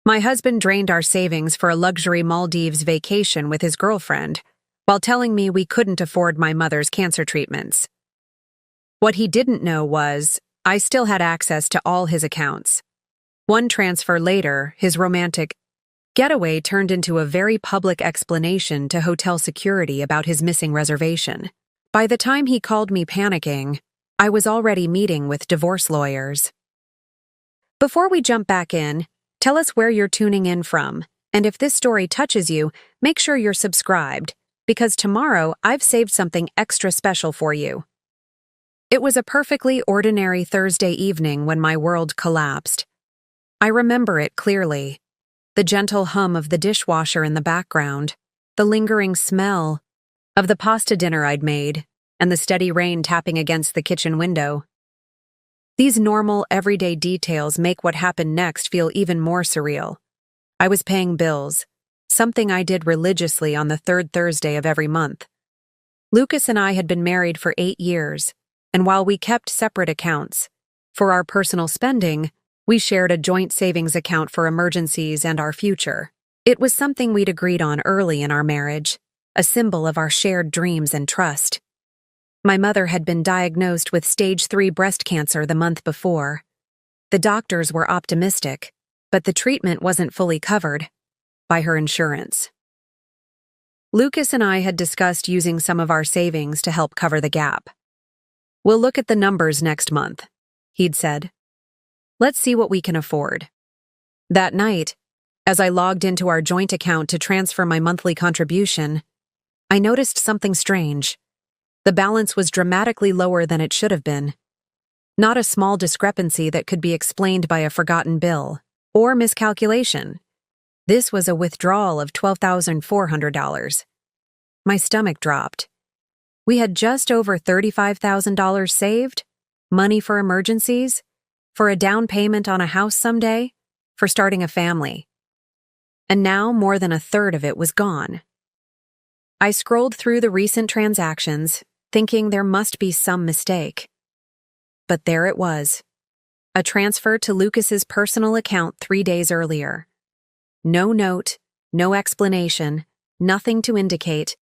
My husband drained our savings for a luxury Maldives vacation with his girlfriend, while telling me we couldn't afford my mother's cancer treatments. What he didn't know was, I still had access to all his accounts. One transfer later, his romantic getaway turned into a very public explanation to hotel security about his missing reservation. By the time he called me panicking, I was already meeting with divorce lawyers. Before we jump back in, tell us where you're tuning in from, and if this story touches you, make sure you're subscribed, because tomorrow I've saved something extra special for you. It was a perfectly ordinary Thursday evening when my world collapsed. I remember it clearly. The gentle hum of the dishwasher in the background, the lingering smell of the pasta dinner I'd made, and the steady rain tapping against the kitchen window. These normal, everyday details make what happened next feel even more surreal. I was paying bills, something I did religiously on the third Thursday of every month. Lucas and I had been married for 8 years, and while we kept separate accounts, for our personal spending, we shared a joint savings account for emergencies and our future. It was something we'd agreed on early in our marriage, a symbol of our shared dreams and trust. My mother had been diagnosed with stage 3 breast cancer the month before. The doctors were optimistic, but the treatment wasn't fully covered by her insurance. Lucas and I had discussed using some of our savings to help cover the gap. "We'll look at the numbers next month," he'd said. "Let's see what we can afford." That night, as I logged into our joint account to transfer my monthly contribution, I noticed something strange. The balance was dramatically lower than it should have been. Not a small discrepancy that could be explained by a forgotten bill or miscalculation. This was a withdrawal of $12,400. My stomach dropped. We had just over $35,000 saved, money for emergencies, for a down payment on a house someday, for starting a family. And now more than a third of it was gone. I scrolled through the recent transactions, thinking there must be some mistake. But there it was. A transfer to Lucas's personal account 3 days earlier. No note, no explanation, nothing to indicate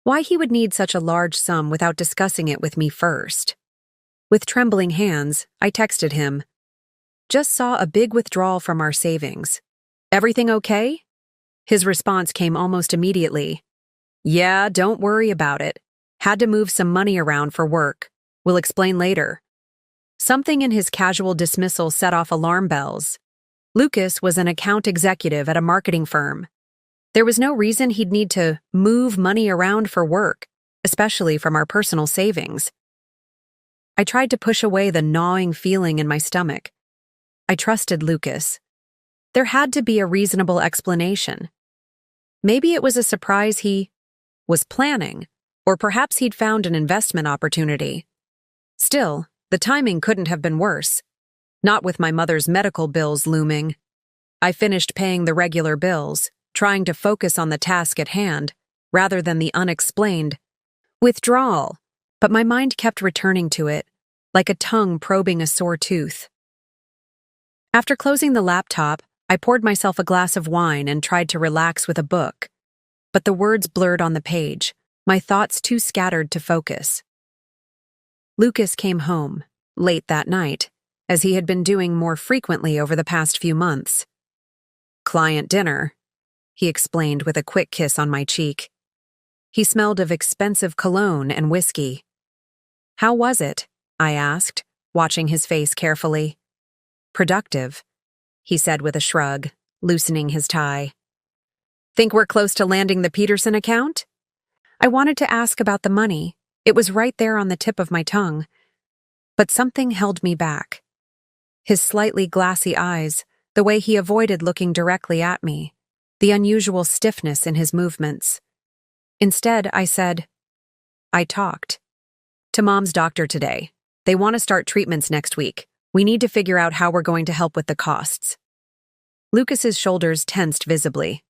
why he would need such a large sum without discussing it with me first. With trembling hands, I texted him. "Just saw a big withdrawal from our savings. Everything okay?" His response came almost immediately. "Yeah, don't worry about it. Had to move some money around for work. We'll explain later." Something in his casual dismissal set off alarm bells. Lucas was an account executive at a marketing firm. There was no reason he'd need to move money around for work, especially from our personal savings. I tried to push away the gnawing feeling in my stomach. I trusted Lucas. There had to be a reasonable explanation. Maybe it was a surprise he was planning, or perhaps he'd found an investment opportunity. Still, the timing couldn't have been worse. Not with my mother's medical bills looming. I finished paying the regular bills, trying to focus on the task at hand, rather than the unexplained withdrawal, but my mind kept returning to it, like a tongue probing a sore tooth. After closing the laptop, I poured myself a glass of wine and tried to relax with a book. But the words blurred on the page, my thoughts too scattered to focus. Lucas came home, late that night, as he had been doing more frequently over the past few months. "Client dinner," he explained with a quick kiss on my cheek. He smelled of expensive cologne and whiskey. "How was it?" I asked, watching his face carefully. "Productive," he said with a shrug, loosening his tie. "Think we're close to landing the Peterson account?" I wanted to ask about the money. It was right there on the tip of my tongue. But something held me back. His slightly glassy eyes, the way he avoided looking directly at me, the unusual stiffness in his movements. Instead, I said, "I talked to Mom's doctor today. They want to start treatments next week. We need to figure out how we're going to help with the costs." Lucas's shoulders tensed visibly.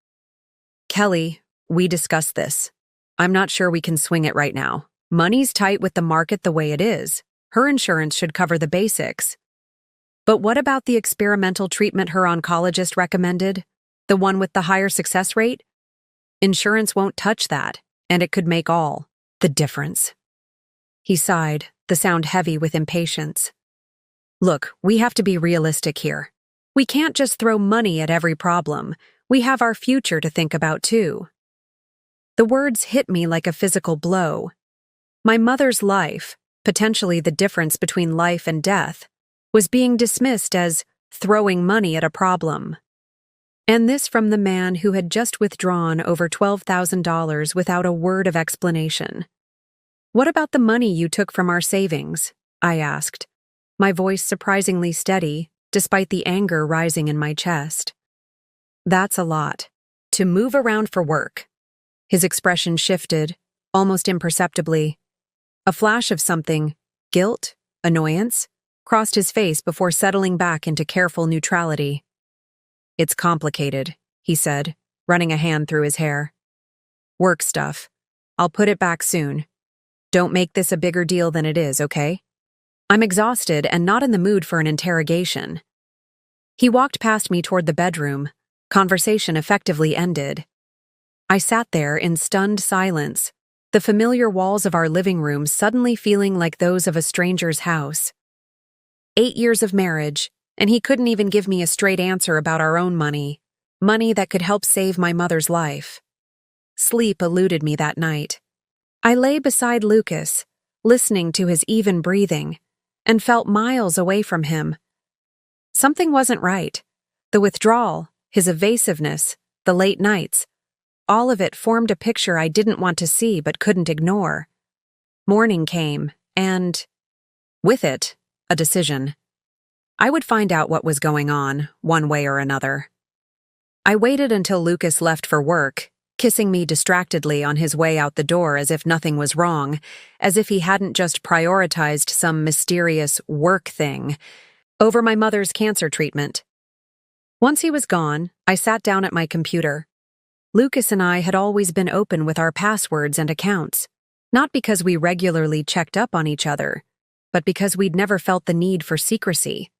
"Kelly, we discussed this. I'm not sure we can swing it right now. Money's tight with the market the way it is. Her insurance should cover the basics." But what about the experimental treatment her oncologist recommended? The one with the higher success rate? Insurance won't touch that, and it could make all the difference. He sighed, the sound heavy with impatience. Look, we have to be realistic here. We can't just throw money at every problem. We have our future to think about too. The words hit me like a physical blow. My mother's life, potentially the difference between life and death, was being dismissed as throwing money at a problem. And this from the man who had just withdrawn over $12,000 without a word of explanation. What about the money you took from our savings? I asked, my voice surprisingly steady, despite the anger rising in my chest. That's a lot. To move around for work. His expression shifted, almost imperceptibly. A flash of something, guilt, annoyance, crossed his face before settling back into careful neutrality. It's complicated, he said, running a hand through his hair. Work stuff. I'll put it back soon. Don't make this a bigger deal than it is, okay? I'm exhausted and not in the mood for an interrogation. He walked past me toward the bedroom. Conversation effectively ended. I sat there in stunned silence, the familiar walls of our living room suddenly feeling like those of a stranger's house. 8 years of marriage, and he couldn't even give me a straight answer about our own money that could help save my mother's life. Sleep eluded me that night. I lay beside Lucas, listening to his even breathing, and felt miles away from him. Something wasn't right. The withdrawal, his evasiveness, the late nights, all of it formed a picture I didn't want to see but couldn't ignore. Morning came, and, with it, a decision. I would find out what was going on, one way or another. I waited until Lucas left for work, kissing me distractedly on his way out the door as if nothing was wrong, as if he hadn't just prioritized some mysterious work thing over my mother's cancer treatment. Once he was gone, I sat down at my computer. Lucas and I had always been open with our passwords and accounts, not because we regularly checked up on each other, but because we'd never felt the need for secrecy.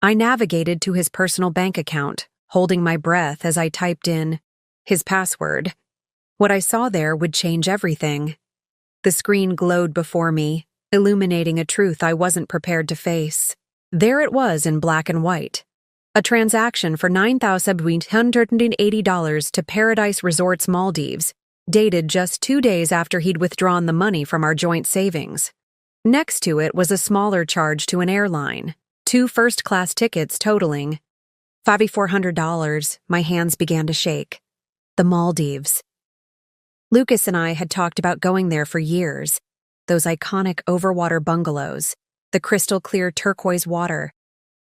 I navigated to his personal bank account, holding my breath as I typed in his password. What I saw there would change everything. The screen glowed before me, illuminating a truth I wasn't prepared to face. There it was in black and white. A transaction for $9,880 to Paradise Resorts Maldives, dated just 2 days after he'd withdrawn the money from our joint savings. Next to it was a smaller charge to an airline, 2 first-class tickets totaling $5,400. My hands began to shake. The Maldives. Lucas and I had talked about going there for years. Those iconic overwater bungalows, the crystal-clear turquoise water.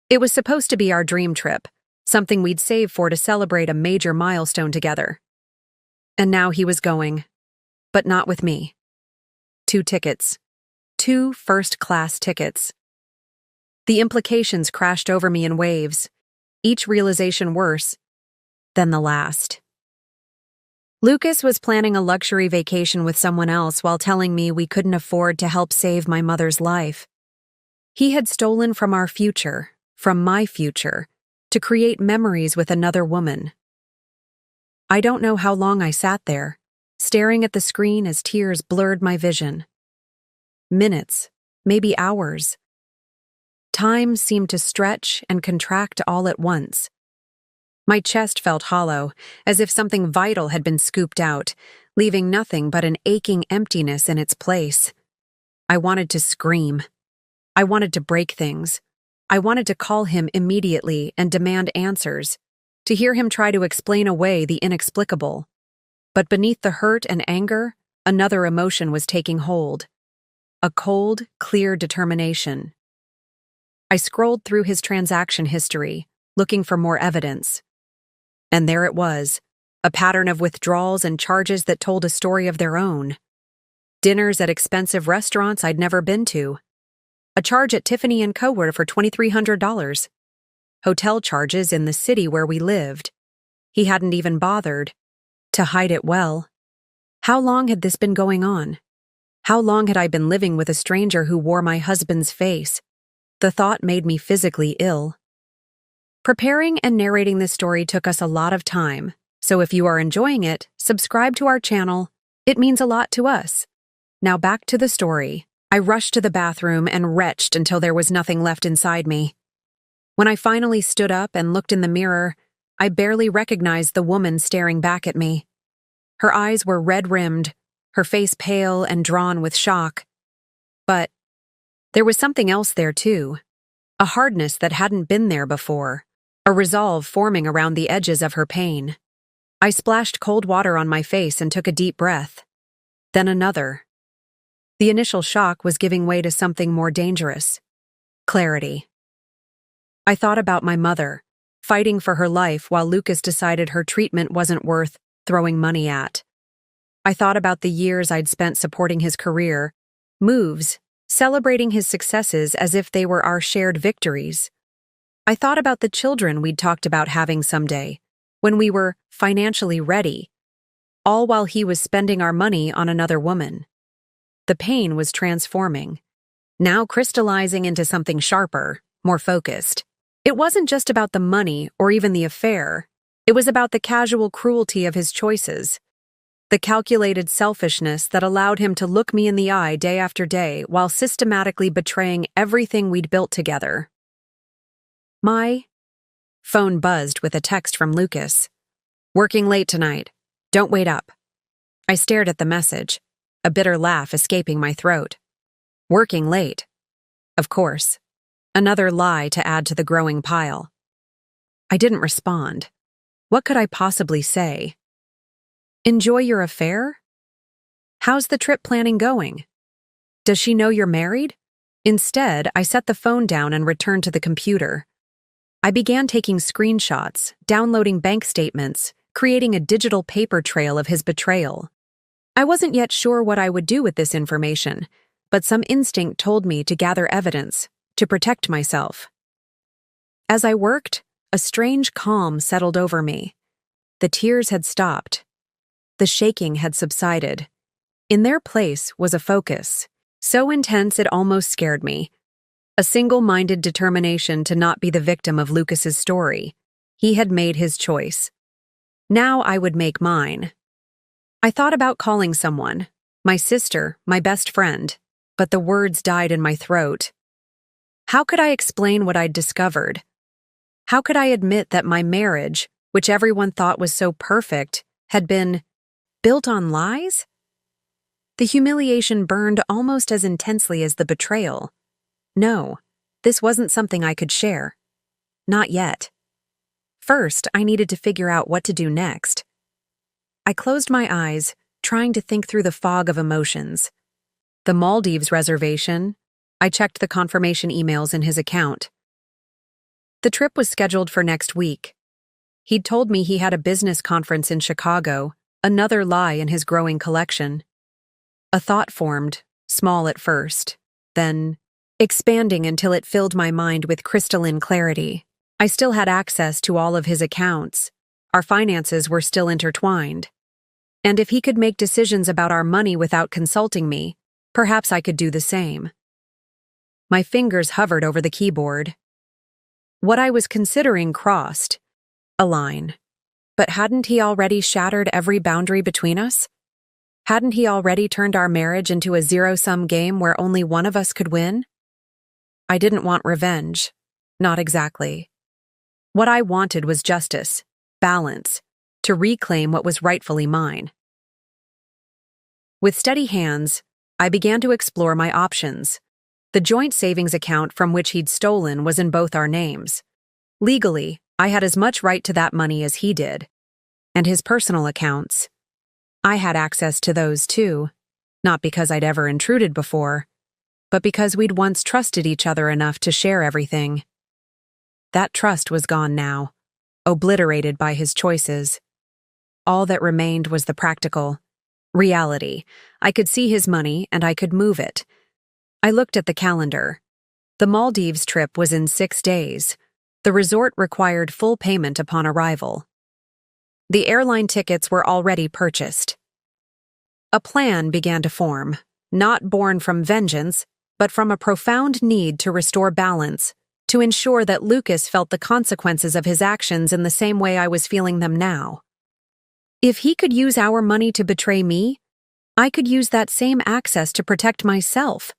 It was supposed to be our dream trip, something we'd save for to celebrate a major milestone together. And now he was going. But not with me. 2 tickets. 2 first-class tickets. The implications crashed over me in waves, each realization worse than the last. Lucas was planning a luxury vacation with someone else while telling me we couldn't afford to help save my mother's life. He had stolen from our future, from my future, to create memories with another woman. I don't know how long I sat there, staring at the screen as tears blurred my vision. Minutes, maybe hours. Time seemed to stretch and contract all at once. My chest felt hollow, as if something vital had been scooped out, leaving nothing but an aching emptiness in its place. I wanted to scream. I wanted to break things. I wanted to call him immediately and demand answers, to hear him try to explain away the inexplicable. But beneath the hurt and anger, another emotion was taking hold. A cold, clear determination. I scrolled through his transaction history, looking for more evidence. And there it was, a pattern of withdrawals and charges that told a story of their own. Dinners at expensive restaurants I'd never been to. A charge at Tiffany & Co. for $2,300. Hotel charges in the city where we lived. He hadn't even bothered to hide it well. How long had this been going on? How long had I been living with a stranger who wore my husband's face, The thought made me physically ill. Preparing and narrating this story took us a lot of time, so if you are enjoying it, subscribe to our channel. It means a lot to us. Now back to the story. I rushed to the bathroom and retched until there was nothing left inside me. When I finally stood up and looked in the mirror, I barely recognized the woman staring back at me. Her eyes were red-rimmed, her face pale and drawn with shock. But there was something else there too, a hardness that hadn't been there before, a resolve forming around the edges of her pain. I splashed cold water on my face and took a deep breath. Then another. The initial shock was giving way to something more dangerous. Clarity. I thought about my mother, fighting for her life while Lucas decided her treatment wasn't worth throwing money at. I thought about the years I'd spent supporting his career, moves, celebrating his successes as if they were our shared victories. I thought about the children we'd talked about having someday, when we were financially ready, all while he was spending our money on another woman. The pain was transforming, now crystallizing into something sharper, more focused. It wasn't just about the money or even the affair. It was about the casual cruelty of his choices, the calculated selfishness that allowed him to look me in the eye day after day while systematically betraying everything we'd built together. My phone buzzed with a text from Lucas. "Working late tonight. Don't wait up." I stared at the message, a bitter laugh escaping my throat. Working late. Of course. Another lie to add to the growing pile. I didn't respond. What could I possibly say? Enjoy your affair? How's the trip planning going? Does she know you're married? Instead, I set the phone down and returned to the computer. I began taking screenshots, downloading bank statements, creating a digital paper trail of his betrayal. I wasn't yet sure what I would do with this information, but some instinct told me to gather evidence, to protect myself. As I worked, a strange calm settled over me. The tears had stopped. The shaking had subsided. In their place was a focus, so intense it almost scared me. A single-minded determination to not be the victim of Lucas's story. He had made his choice. Now I would make mine. I thought about calling someone, my sister, my best friend, but the words died in my throat. How could I explain what I'd discovered? How could I admit that my marriage, which everyone thought was so perfect, had been built on lies? The humiliation burned almost as intensely as the betrayal. No, this wasn't something I could share. Not yet. First, I needed to figure out what to do next. I closed my eyes, trying to think through the fog of emotions. The Maldives reservation. I checked the confirmation emails in his account. The trip was scheduled for next week. He'd told me he had a business conference in Chicago, another lie in his growing collection. A thought formed, small at first, then expanding until it filled my mind with crystalline clarity. I still had access to all of his accounts. Our finances were still intertwined. And if he could make decisions about our money without consulting me, perhaps I could do the same. My fingers hovered over the keyboard. What I was considering crossed a line. But hadn't he already shattered every boundary between us? Hadn't he already turned our marriage into a zero-sum game where only one of us could win? I didn't want revenge. Not exactly. What I wanted was justice, balance, to reclaim what was rightfully mine. With steady hands, I began to explore my options. The joint savings account from which he'd stolen was in both our names. Legally, I had as much right to that money as he did. And his personal accounts. I had access to those too, not because I'd ever intruded before, but because we'd once trusted each other enough to share everything. That trust was gone now, obliterated by his choices. All that remained was the practical reality. I could see his money and I could move it. I looked at the calendar. The Maldives trip was in 6 days. The resort required full payment upon arrival. The airline tickets were already purchased. A plan began to form, not born from vengeance, but from a profound need to restore balance, to ensure that Lucas felt the consequences of his actions in the same way I was feeling them now. If he could use our money to betray me, I could use that same access to protect myself.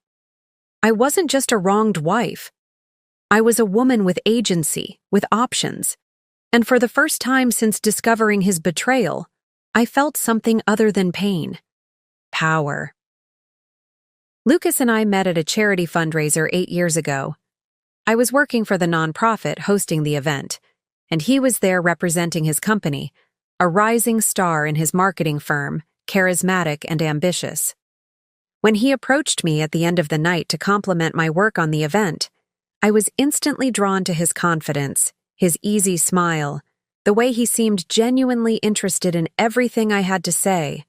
I wasn't just a wronged wife. I was a woman with agency, with options. And for the first time since discovering his betrayal, I felt something other than pain. Power. Lucas and I met at a charity fundraiser 8 years ago. I was working for the nonprofit hosting the event, and he was there representing his company, a rising star in his marketing firm, charismatic and ambitious. When he approached me at the end of the night to compliment my work on the event, I was instantly drawn to his confidence, his easy smile, the way he seemed genuinely interested in everything I had to say.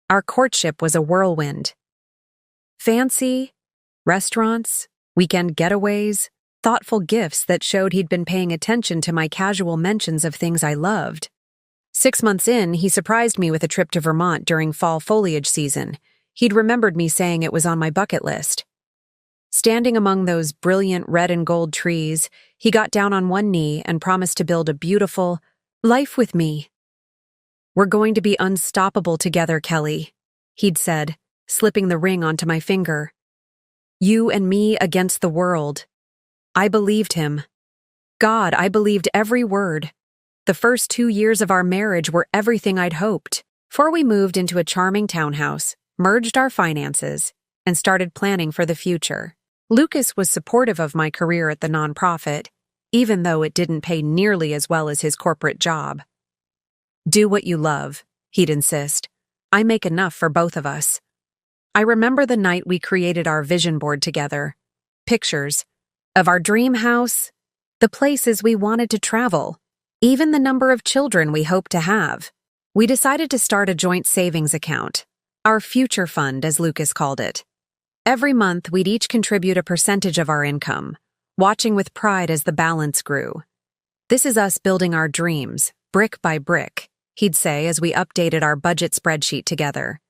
Our courtship was a whirlwind. Fancy, restaurants, weekend getaways, thoughtful gifts that showed he'd been paying attention to my casual mentions of things I loved. 6 months in, he surprised me with a trip to Vermont during fall foliage season. He'd remembered me saying it was on my bucket list. Standing among those brilliant red and gold trees, he got down on one knee and promised to build a beautiful life with me. "We're going to be unstoppable together, Kelly," he'd said, slipping the ring onto my finger. "You and me against the world." I believed him. God, I believed every word. The first 2 years of our marriage were everything I'd hoped. Before we moved into a charming townhouse, merged our finances, and started planning for the future. Lucas was supportive of my career at the nonprofit, even though it didn't pay nearly as well as his corporate job. "Do what you love," he'd insist. "I make enough for both of us." I remember the night we created our vision board together. Pictures of our dream house, the places we wanted to travel, even the number of children we hoped to have. We decided to start a joint savings account, our future fund, as Lucas called it. Every month, we'd each contribute a percentage of our income, watching with pride as the balance grew. "This is us building our dreams, brick by brick," he'd say as we updated our budget spreadsheet together.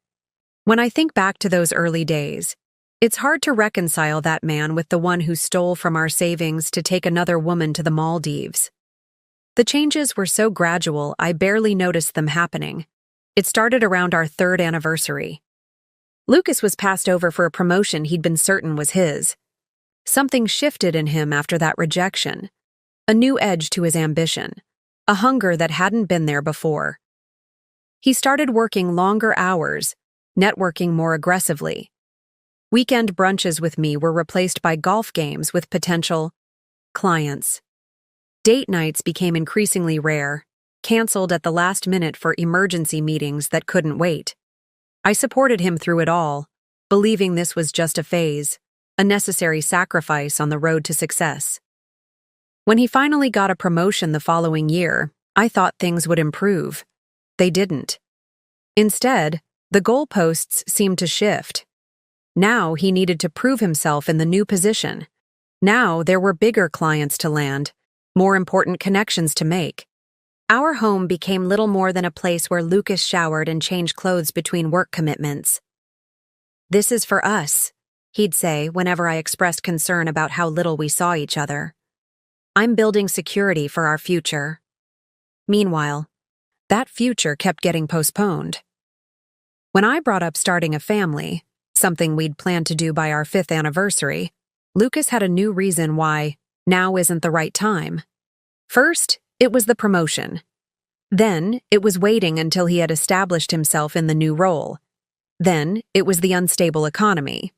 When I think back to those early days, it's hard to reconcile that man with the one who stole from our savings to take another woman to the Maldives. The changes were so gradual, I barely noticed them happening. It started around our 3rd anniversary. Lucas was passed over for a promotion he'd been certain was his. Something shifted in him after that rejection. A new edge to his ambition. A hunger that hadn't been there before. He started working longer hours, networking more aggressively. Weekend brunches with me were replaced by golf games with potential clients. Date nights became increasingly rare, canceled at the last minute for emergency meetings that couldn't wait. I supported him through it all, believing this was just a phase, a necessary sacrifice on the road to success. When he finally got a promotion the following year, I thought things would improve. They didn't. Instead, the goalposts seemed to shift. Now he needed to prove himself in the new position. Now there were bigger clients to land, more important connections to make. Our home became little more than a place where Lucas showered and changed clothes between work commitments. "This is for us," he'd say whenever I expressed concern about how little we saw each other. "I'm building security for our future." Meanwhile, that future kept getting postponed. When I brought up starting a family, something we'd planned to do by our 5th anniversary, Lucas had a new reason why now isn't the right time. First, it was the promotion. Then, it was waiting until he had established himself in the new role. Then, it was the unstable economy.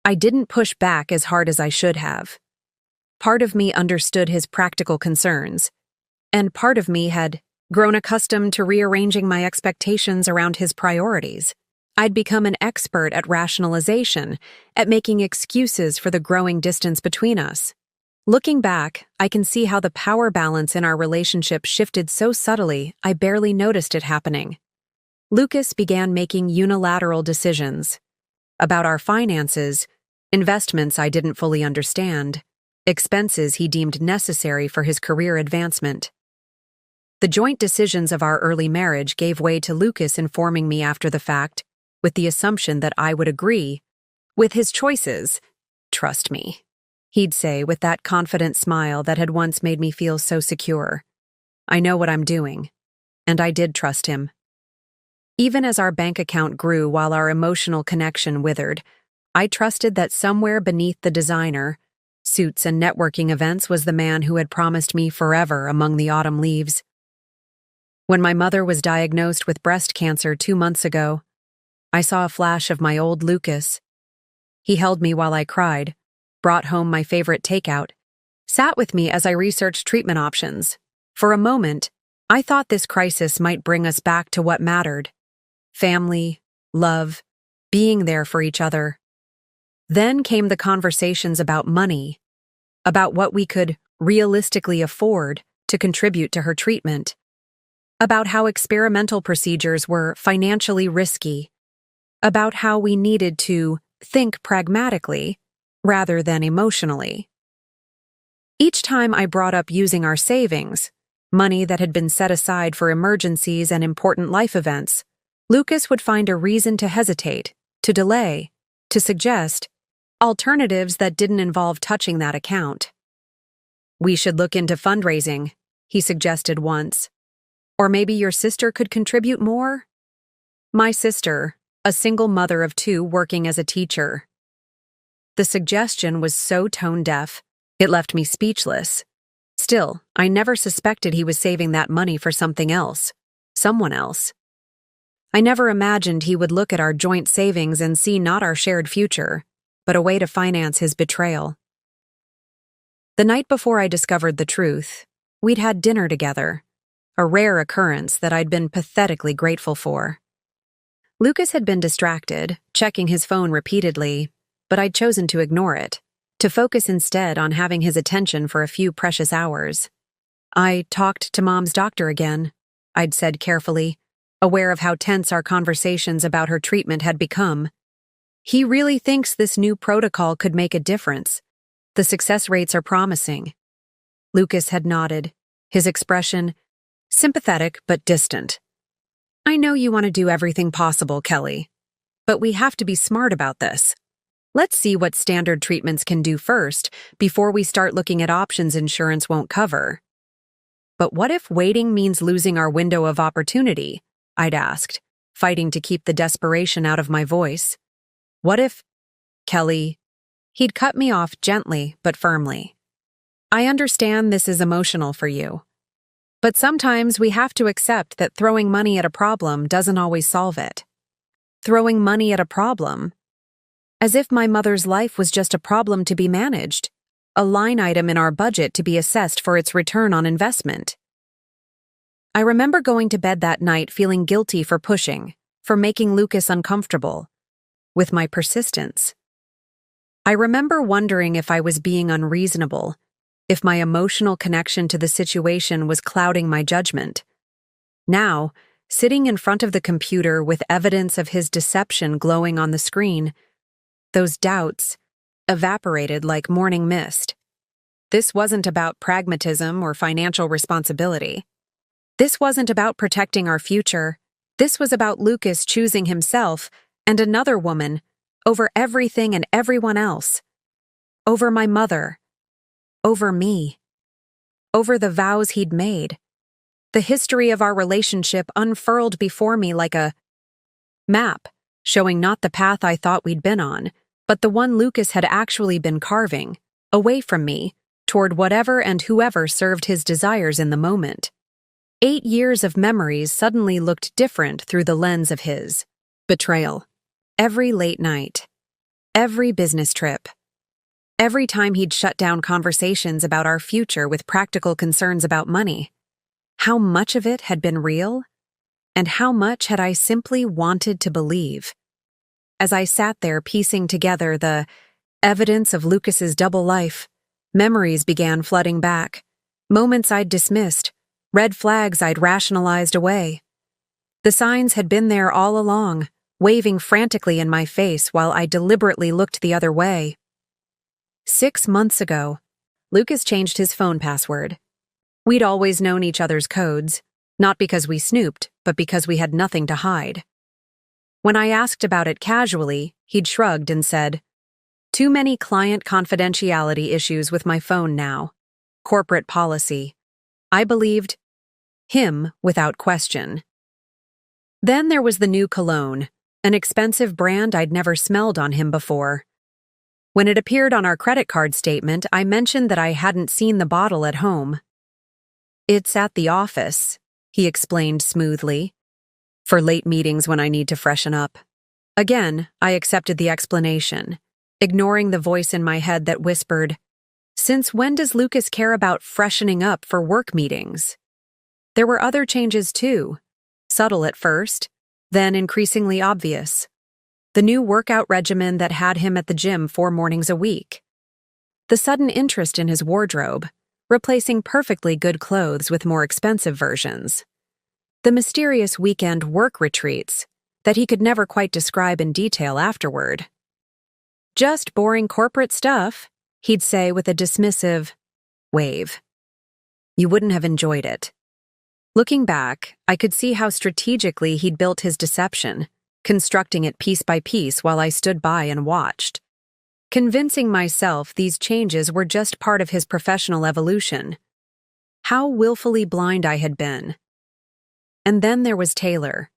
I didn't push back as hard as I should have. Part of me understood his practical concerns, and part of me had grown accustomed to rearranging my expectations around his priorities. I'd become an expert at rationalization, at making excuses for the growing distance between us. Looking back, I can see how the power balance in our relationship shifted so subtly I barely noticed it happening. Lucas began making unilateral decisions about our finances, investments I didn't fully understand, expenses he deemed necessary for his career advancement. The joint decisions of our early marriage gave way to Lucas informing me after the fact, with the assumption that I would agree with his choices, Trust me, he'd say with that confident smile that had once made me feel so secure. I know what I'm doing. And I did trust him. Even as our bank account grew while our emotional connection withered, I trusted that somewhere beneath the designer, suits and networking events was the man who had promised me forever among the autumn leaves. When my mother was diagnosed with breast cancer 2 months ago, I saw a flash of my old Lucas. He held me while I cried, brought home my favorite takeout, sat with me as I researched treatment options. For a moment, I thought this crisis might bring us back to what mattered: family, love, being there for each other. Then came the conversations about money, about what we could realistically afford to contribute to her treatment, about how experimental procedures were financially risky, about how we needed to think pragmatically rather than emotionally. Each time I brought up using our savings, money that had been set aside for emergencies and important life events, Lucas would find a reason to hesitate, to delay, to suggest alternatives that didn't involve touching that account. "We should look into fundraising," he suggested once. "Or maybe your sister could contribute more?" My sister, a single mother of 2 working as a teacher. The suggestion was so tone-deaf, it left me speechless. Still, I never suspected he was saving that money for something else, someone else. I never imagined he would look at our joint savings and see not our shared future, but a way to finance his betrayal. The night before I discovered the truth, we'd had dinner together, a rare occurrence that I'd been pathetically grateful for. Lucas had been distracted, checking his phone repeatedly, but I'd chosen to ignore it, to focus instead on having his attention for a few precious hours. "I talked to Mom's doctor again," I'd said carefully, aware of how tense our conversations about her treatment had become. "He really thinks this new protocol could make a difference. The success rates are promising." Lucas had nodded, his expression sympathetic but distant. "I know you want to do everything possible, Kelly, but we have to be smart about this. Let's see what standard treatments can do first before we start looking at options insurance won't cover." "But what if waiting means losing our window of opportunity?" I'd asked, fighting to keep the desperation out of my voice. "What if—" "Kelly," he'd cut me off gently but firmly. "I understand this is emotional for you. But sometimes we have to accept that throwing money at a problem doesn't always solve it." Throwing money at a problem? As if my mother's life was just a problem to be managed, a line item in our budget to be assessed for its return on investment. I remember going to bed that night feeling guilty for pushing, for making Lucas uncomfortable, with my persistence. I remember wondering if I was being unreasonable, if my emotional connection to the situation was clouding my judgment. Now, sitting in front of the computer with evidence of his deception glowing on the screen, those doubts evaporated like morning mist. This wasn't about pragmatism or financial responsibility. This wasn't about protecting our future. This was about Lucas choosing himself and another woman over everything and everyone else. Over my mother. Over me. Over the vows he'd made. The history of our relationship unfurled before me like a map, showing not the path I thought we'd been on, but the one Lucas had actually been carving, away from me, toward whatever and whoever served his desires in the moment. 8 years of memories suddenly looked different through the lens of his betrayal. Every late night. Every business trip. Every time he'd shut down conversations about our future with practical concerns about money. How much of it had been real? And how much had I simply wanted to believe? As I sat there piecing together the evidence of Lucas's double life, memories began flooding back. Moments I'd dismissed, red flags I'd rationalized away. The signs had been there all along, waving frantically in my face while I deliberately looked the other way. 6 months ago, Lucas changed his phone password. We'd always known each other's codes, not because we snooped, but because we had nothing to hide. When I asked about it casually, he'd shrugged and said, Too many client confidentiality issues with my phone now. Corporate policy. I believed him without question. Then there was the new cologne, an expensive brand I'd never smelled on him before. When it appeared on our credit card statement, I mentioned that I hadn't seen the bottle at home. "It's at the office," he explained smoothly, "for late meetings when I need to freshen up." Again, I accepted the explanation, ignoring the voice in my head that whispered, "Since when does Lucas care about freshening up for work meetings?" There were other changes too, subtle at first, then increasingly obvious. The new workout regimen that had him at the gym 4 mornings a week. The sudden interest in his wardrobe, replacing perfectly good clothes with more expensive versions. The mysterious weekend work retreats that he could never quite describe in detail afterward. "Just boring corporate stuff," he'd say with a dismissive wave. "You wouldn't have enjoyed it." Looking back, I could see how strategically he'd built his deception, constructing it piece by piece while I stood by and watched, convincing myself these changes were just part of his professional evolution. How willfully blind I had been. And then there was Taylor.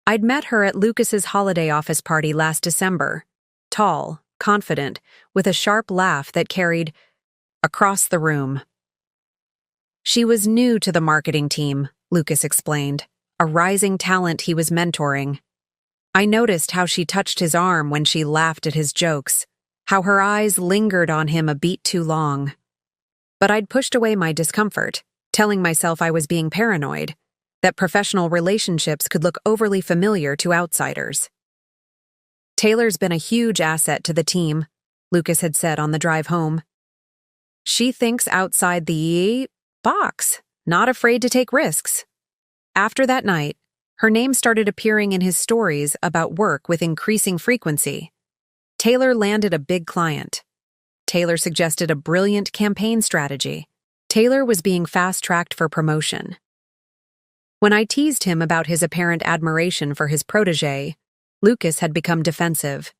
I'd met her at Lucas's holiday office party last December, tall, confident, with a sharp laugh that carried across the room. She was new to the marketing team, Lucas explained, a rising talent he was mentoring. I noticed how she touched his arm when she laughed at his jokes, how her eyes lingered on him a beat too long. But I'd pushed away my discomfort, telling myself I was being paranoid, that professional relationships could look overly familiar to outsiders. "Taylor's been a huge asset to the team," Lucas had said on the drive home. "She thinks outside the box, not afraid to take risks." After that night, her name started appearing in his stories about work with increasing frequency. Taylor landed a big client. Taylor suggested a brilliant campaign strategy. Taylor was being fast-tracked for promotion. When I teased him about his apparent admiration for his protégé, Lucas had become defensive.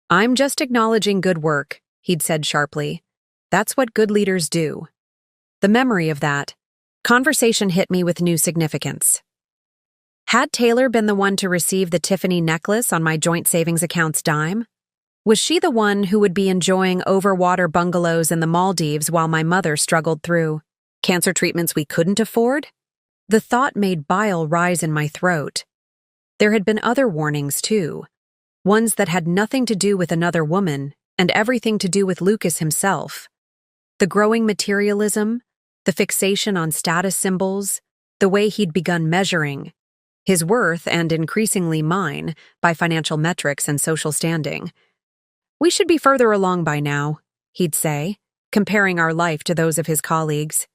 "I'm just acknowledging good work," he'd said sharply. "That's what good leaders do." The memory of that conversation hit me with new significance. Had Taylor been the one to receive the Tiffany necklace on my joint savings account's dime? Was she the one who would be enjoying overwater bungalows in the Maldives while my mother struggled through cancer treatments we couldn't afford? The thought made bile rise in my throat. There had been other warnings, too. Ones that had nothing to do with another woman and everything to do with Lucas himself. The growing materialism, the fixation on status symbols, the way he'd begun measuring his worth, and increasingly mine, by financial metrics and social standing. "We should be further along by now," he'd say, comparing our life to those of his colleagues.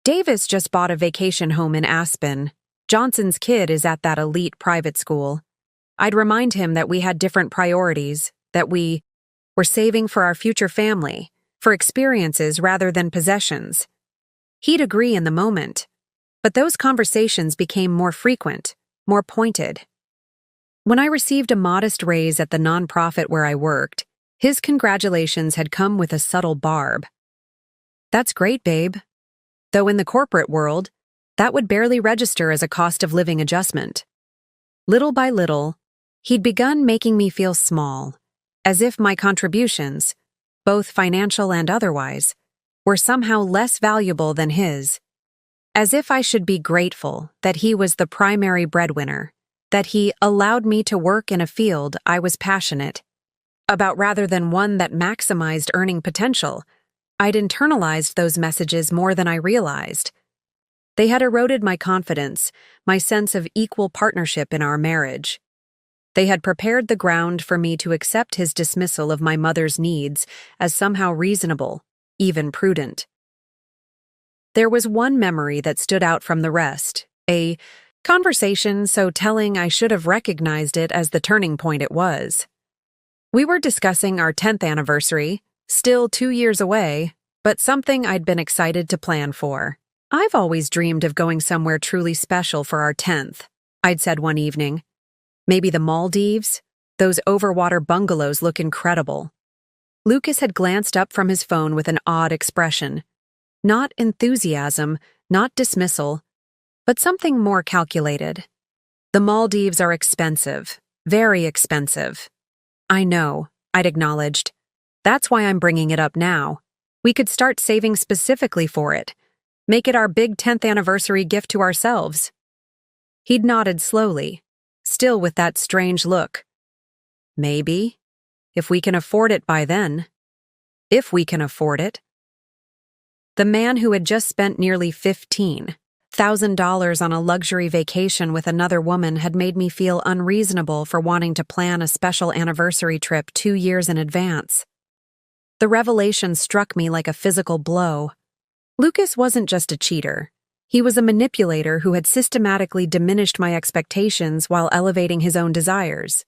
"Davis just bought a vacation home in Aspen. Johnson's kid is at that elite private school." I'd remind him that we had different priorities, that we were saving for our future family, for experiences rather than possessions. He'd agree in the moment, but those conversations became more frequent, more pointed. When I received a modest raise at the nonprofit where I worked, his congratulations had come with a subtle barb. "That's great, babe." Though in the corporate world, that would barely register as a cost of living adjustment. Little by little, he'd begun making me feel small, as if my contributions, both financial and otherwise, were somehow less valuable than his. As if I should be grateful that he was the primary breadwinner, that he allowed me to work in a field I was passionate about rather than one that maximized earning potential. I'd internalized those messages more than I realized. They had eroded my confidence, my sense of equal partnership in our marriage. They had prepared the ground for me to accept his dismissal of my mother's needs as somehow reasonable, even prudent. There was one memory that stood out from the rest, a conversation so telling I should have recognized it as the turning point it was. We were discussing our 10th anniversary, still 2 years away, but something I'd been excited to plan for. "I've always dreamed of going somewhere truly special for our 10th, I'd said one evening. "Maybe the Maldives? Those overwater bungalows look incredible." Lucas had glanced up from his phone with an odd expression. Not enthusiasm, not dismissal, but something more calculated. The Maldives are expensive, very expensive. I know, I'd acknowledged. That's why I'm bringing it up now. We could start saving specifically for it. Make it our big 10th anniversary gift to ourselves. He'd nodded slowly, still with that strange look. Maybe. If we can afford it by then. If we can afford it. The man who had just spent nearly $15,000 on a luxury vacation with another woman had made me feel unreasonable for wanting to plan a special anniversary trip 2 years in advance. The revelation struck me like a physical blow. Lucas wasn't just a cheater. He was a manipulator who had systematically diminished my expectations while elevating his own desires.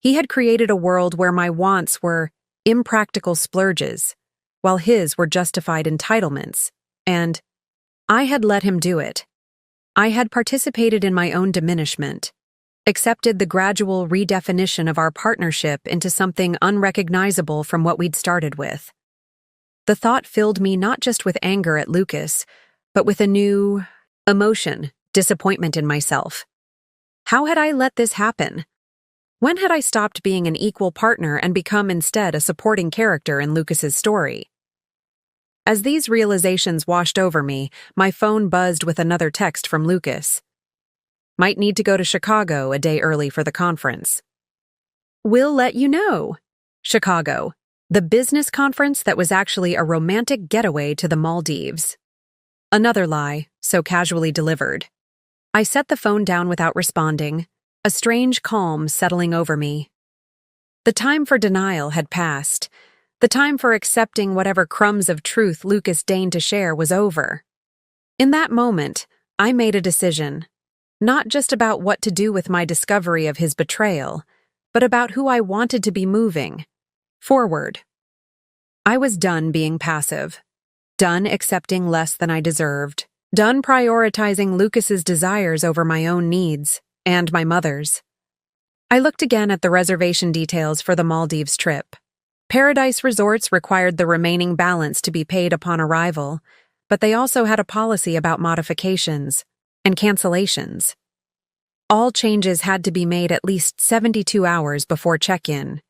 He had created a world where my wants were impractical splurges, while his were justified entitlements, and I had let him do it. I had participated in my own diminishment, accepted the gradual redefinition of our partnership into something unrecognizable from what we'd started with. The thought filled me not just with anger at Lucas, but with a new emotion, disappointment in myself. How had I let this happen? When had I stopped being an equal partner and become instead a supporting character in Lucas's story? As these realizations washed over me, my phone buzzed with another text from Lucas. Might need to go to Chicago a day early for the conference. We'll let you know. Chicago, the business conference that was actually a romantic getaway to the Maldives. Another lie, so casually delivered. I set the phone down without responding, a strange calm settling over me. The time for denial had passed. The time for accepting whatever crumbs of truth Lucas deigned to share was over. In that moment, I made a decision, not just about what to do with my discovery of his betrayal, but about who I wanted to be moving forward. I was done being passive, done accepting less than I deserved, done prioritizing Lucas's desires over my own needs. And my mother's. I looked again at the reservation details for the Maldives trip. Paradise Resorts required the remaining balance to be paid upon arrival, but they also had a policy about modifications and cancellations. All changes had to be made at least 72 hours before check-in.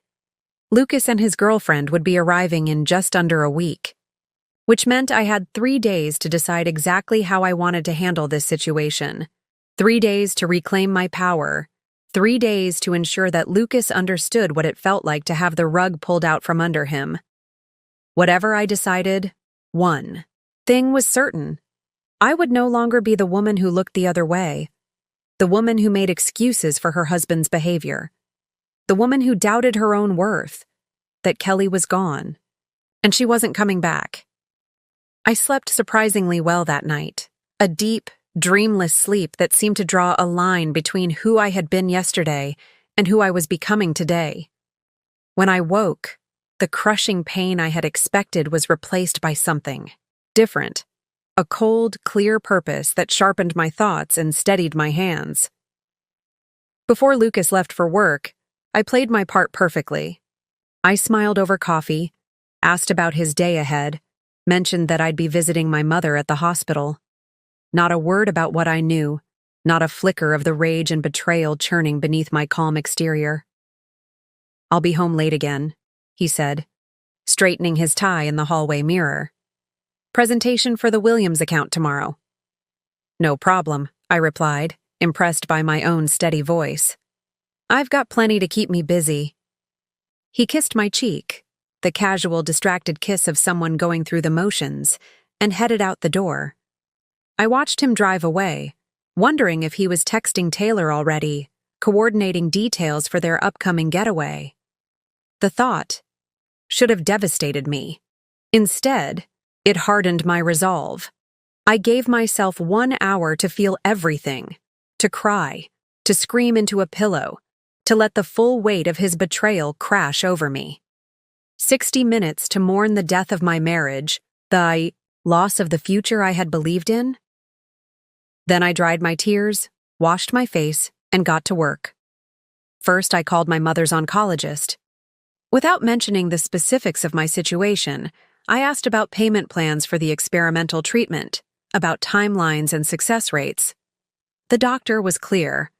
Lucas and his girlfriend would be arriving in just under a week, which meant I had 3 days to decide exactly how I wanted to handle this situation. 3 days to reclaim my power, 3 days to ensure that Lucas understood what it felt like to have the rug pulled out from under him. Whatever I decided, one thing was certain. I would no longer be the woman who looked the other way, the woman who made excuses for her husband's behavior, the woman who doubted her own worth, that Kelly was gone, and she wasn't coming back. I slept surprisingly well that night, a deep, dreamless sleep that seemed to draw a line between who I had been yesterday and who I was becoming today. When I woke, the crushing pain I had expected was replaced by something different, a cold, clear purpose that sharpened my thoughts and steadied my hands. Before Lucas left for work, I played my part perfectly. I smiled over coffee, asked about his day ahead, mentioned that I'd be visiting my mother at the hospital. Not a word about what I knew, not a flicker of the rage and betrayal churning beneath my calm exterior. I'll be home late again, he said, straightening his tie in the hallway mirror. Presentation for the Williams account tomorrow. No problem, I replied, impressed by my own steady voice. I've got plenty to keep me busy. He kissed my cheek, the casual, distracted kiss of someone going through the motions, and headed out the door. I watched him drive away, wondering if he was texting Taylor already, coordinating details for their upcoming getaway. The thought should have devastated me. Instead, it hardened my resolve. I gave myself 1 hour to feel everything, to cry, to scream into a pillow, to let the full weight of his betrayal crash over me. 60 minutes to mourn the death of my marriage, the loss of the future I had believed in. Then I dried my tears, washed my face, and got to work. First, I called my mother's oncologist. Without mentioning the specifics of my situation, I asked about payment plans for the experimental treatment, about timelines and success rates. The doctor was clear.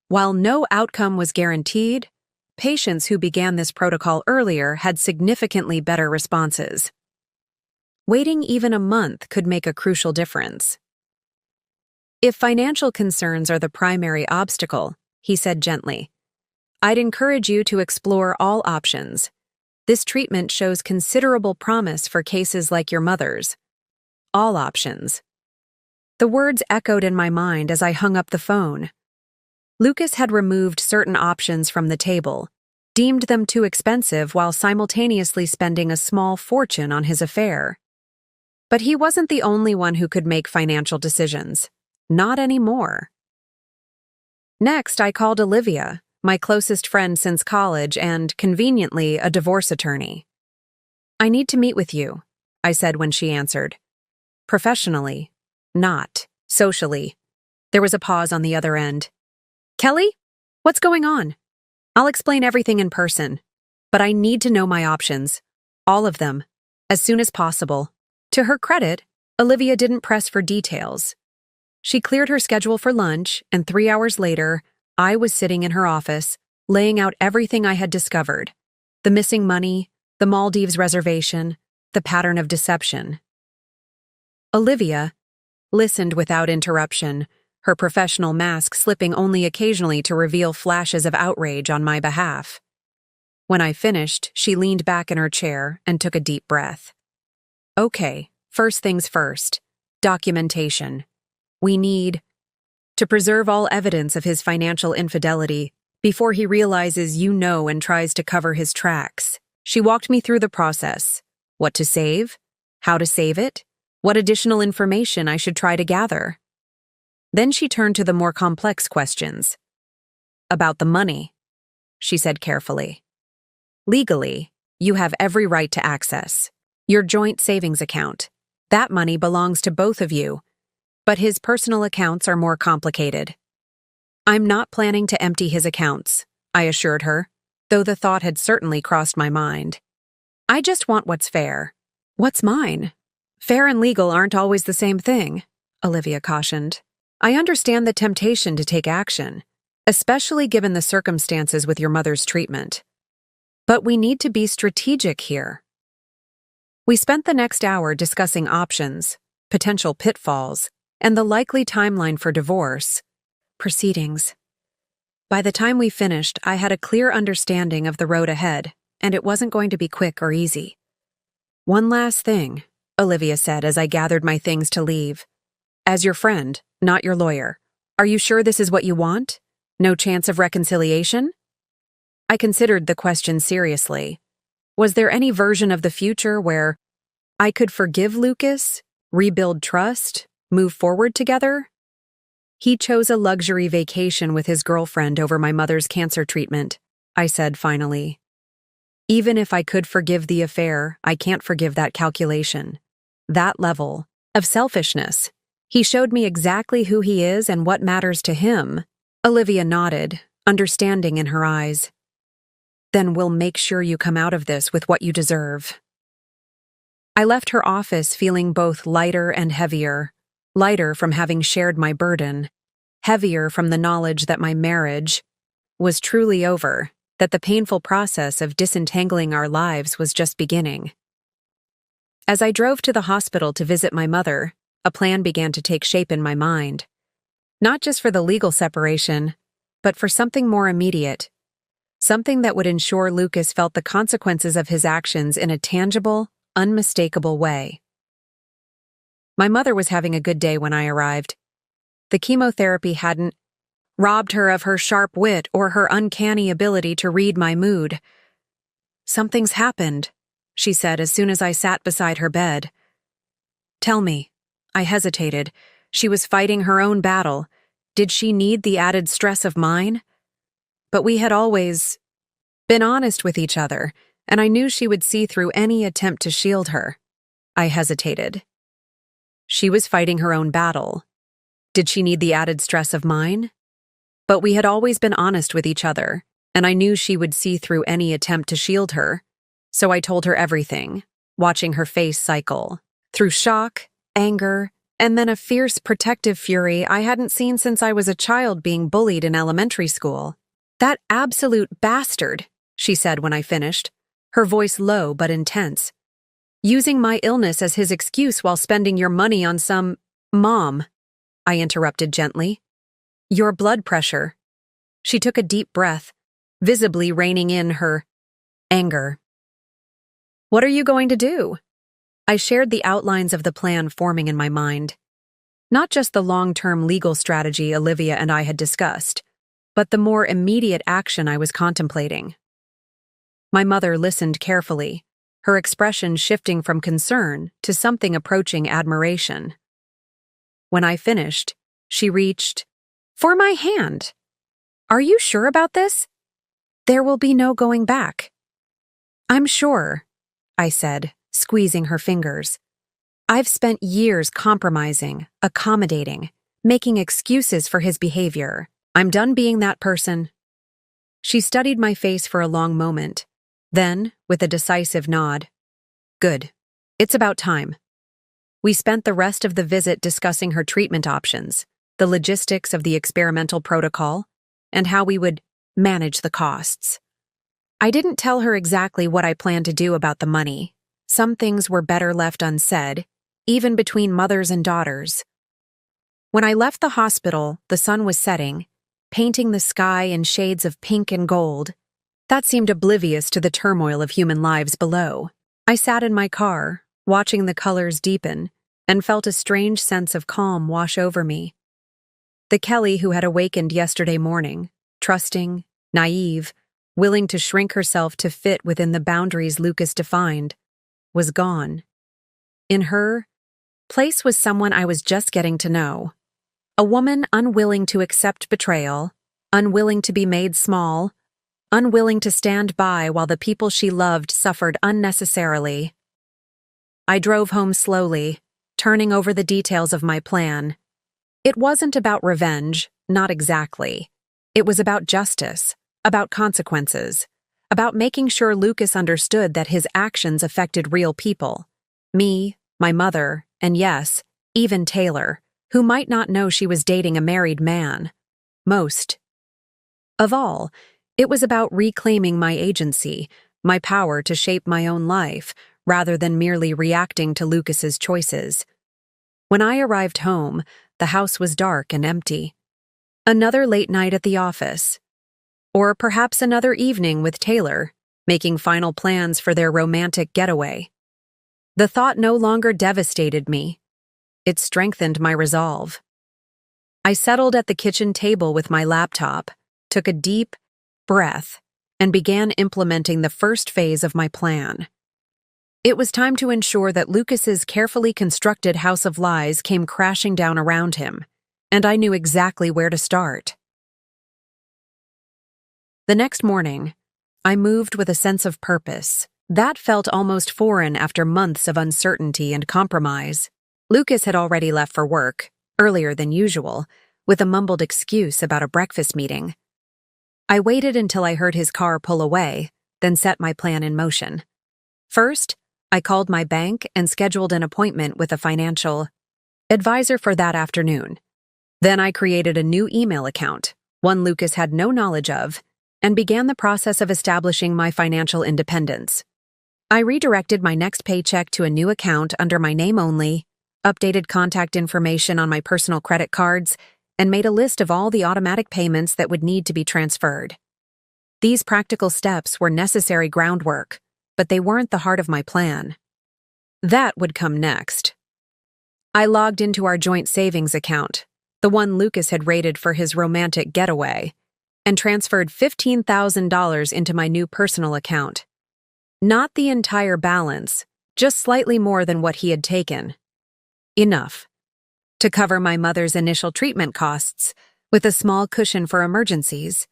While no outcome was guaranteed, patients who began this protocol earlier had significantly better responses. Waiting even a month could make a crucial difference. If financial concerns are the primary obstacle, he said gently, I'd encourage you to explore all options. This treatment shows considerable promise for cases like your mother's. All options. The words echoed in my mind as I hung up the phone. Lucas had removed certain options from the table, deemed them too expensive while simultaneously spending a small fortune on his affair. But he wasn't the only one who could make financial decisions. Not anymore. Next, I called Olivia, my closest friend since college and, conveniently, a divorce attorney. I need to meet with you, I said when she answered. Professionally, not socially. There was a pause on the other end. Kelly? What's going on? I'll explain everything in person, but I need to know my options. All of them. As soon as possible. To her credit, Olivia didn't press for details. She cleared her schedule for lunch, and 3 hours later, I was sitting in her office, laying out everything I had discovered. The missing money, the Maldives reservation, the pattern of deception. Olivia listened without interruption, her professional mask slipping only occasionally to reveal flashes of outrage on my behalf. When I finished, she leaned back in her chair and took a deep breath. Okay, first things first. Documentation. We need to preserve all evidence of his financial infidelity before he realizes you know and tries to cover his tracks. She walked me through the process. What to save? How to save it? What additional information I should try to gather? Then she turned to the more complex questions. About the money, she said carefully. Legally, you have every right to access your joint savings account. That money belongs to both of you, but his personal accounts are more complicated. I'm not planning to empty his accounts, I assured her, though the thought had certainly crossed my mind. I just want what's fair. What's mine? Fair and legal aren't always the same thing, Olivia cautioned. I understand the temptation to take action, especially given the circumstances with your mother's treatment. But we need to be strategic here. We spent the next hour discussing options, potential pitfalls, and the likely timeline for divorce proceedings. By the time we finished, I had a clear understanding of the road ahead, and it wasn't going to be quick or easy. One last thing, Olivia said as I gathered my things to leave. As your friend, not your lawyer, are you sure this is what you want? No chance of reconciliation? I considered the question seriously. Was there any version of the future where I could forgive Lucas, rebuild trust, move forward together? He chose a luxury vacation with his girlfriend over my mother's cancer treatment, I said finally. Even if I could forgive the affair, I can't forgive that calculation. That level of selfishness. He showed me exactly who he is and what matters to him. Olivia nodded, understanding in her eyes. Then we'll make sure you come out of this with what you deserve. I left her office feeling both lighter and heavier. Lighter from having shared my burden. Heavier from the knowledge that my marriage was truly over, that the painful process of disentangling our lives was just beginning. As I drove to the hospital to visit my mother, a plan began to take shape in my mind. Not just for the legal separation, but for something more immediate. Something that would ensure Lucas felt the consequences of his actions in a tangible, unmistakable way. My mother was having a good day when I arrived. The chemotherapy hadn't robbed her of her sharp wit or her uncanny ability to read my mood. Something's happened, she said as soon as I sat beside her bed. Tell me. I hesitated. She was fighting her own battle. Did she need the added stress of mine? But we had always been honest with each other, and I knew she would see through any attempt to shield her. I hesitated. She was fighting her own battle. Did she need the added stress of mine? But we had always been honest with each other, and I knew she would see through any attempt to shield her. So I told her everything, watching her face cycle through shock, anger, and then a fierce protective fury I hadn't seen since I was a child being bullied in elementary school. "That absolute bastard," she said when I finished, her voice low but intense. "Using my illness as his excuse while spending your money on some— Mom," I interrupted gently. "Your blood pressure." She took a deep breath, visibly reining in her anger. "What are you going to do?" I shared the outlines of the plan forming in my mind. Not just the long-term legal strategy Olivia and I had discussed, but the more immediate action I was contemplating. My mother listened carefully, her expression shifting from concern to something approaching admiration. When I finished, she reached for my hand. "Are you sure about this? There will be no going back." "I'm sure," I said, squeezing her fingers. "I've spent years compromising, accommodating, making excuses for his behavior. I'm done being that person." She studied my face for a long moment, then, with a decisive nod, "Good. It's about time." We spent the rest of the visit discussing her treatment options, the logistics of the experimental protocol, and how we would manage the costs. I didn't tell her exactly what I planned to do about the money. Some things were better left unsaid, even between mothers and daughters. When I left the hospital, the sun was setting, painting the sky in shades of pink and gold. That seemed oblivious to the turmoil of human lives below. I sat in my car, watching the colors deepen, and felt a strange sense of calm wash over me. The Kelly who had awakened yesterday morning, trusting, naive, willing to shrink herself to fit within the boundaries Lucas defined, was gone. In her place was someone I was just getting to know. A woman unwilling to accept betrayal, unwilling to be made small, unwilling to stand by while the people she loved suffered unnecessarily. I drove home slowly, turning over the details of my plan. It wasn't about revenge, not exactly. It was about justice, about consequences, about making sure Lucas understood that his actions affected real people. Me, my mother, and yes, even Taylor, who might not know she was dating a married man. Most. Of all, it was about reclaiming my agency, my power to shape my own life, rather than merely reacting to Lucas's choices. When I arrived home, the house was dark and empty. Another late night at the office. Or perhaps another evening with Taylor, making final plans for their romantic getaway. The thought no longer devastated me. It strengthened my resolve. I settled at the kitchen table with my laptop, took a deep breath, and began implementing the first phase of my plan. It was time to ensure that Lucas's carefully constructed house of lies came crashing down around him, and I knew exactly where to start. The next morning, I moved with a sense of purpose. That felt almost foreign after months of uncertainty and compromise. Lucas had already left for work, earlier than usual, with a mumbled excuse about a breakfast meeting. I waited until I heard his car pull away, then set my plan in motion. First, I called my bank and scheduled an appointment with a financial advisor for that afternoon. Then I created a new email account, one Lucas had no knowledge of, and began the process of establishing my financial independence. I redirected my next paycheck to a new account under my name only, updated contact information on my personal credit cards, and made a list of all the automatic payments that would need to be transferred. These practical steps were necessary groundwork, but they weren't the heart of my plan. That would come next. I logged into our joint savings account, the one Lucas had rated for his romantic getaway, and transferred $15,000 into my new personal account. Not the entire balance, just slightly more than what he had taken. Enough to cover my mother's initial treatment costs, with a small cushion for emergencies.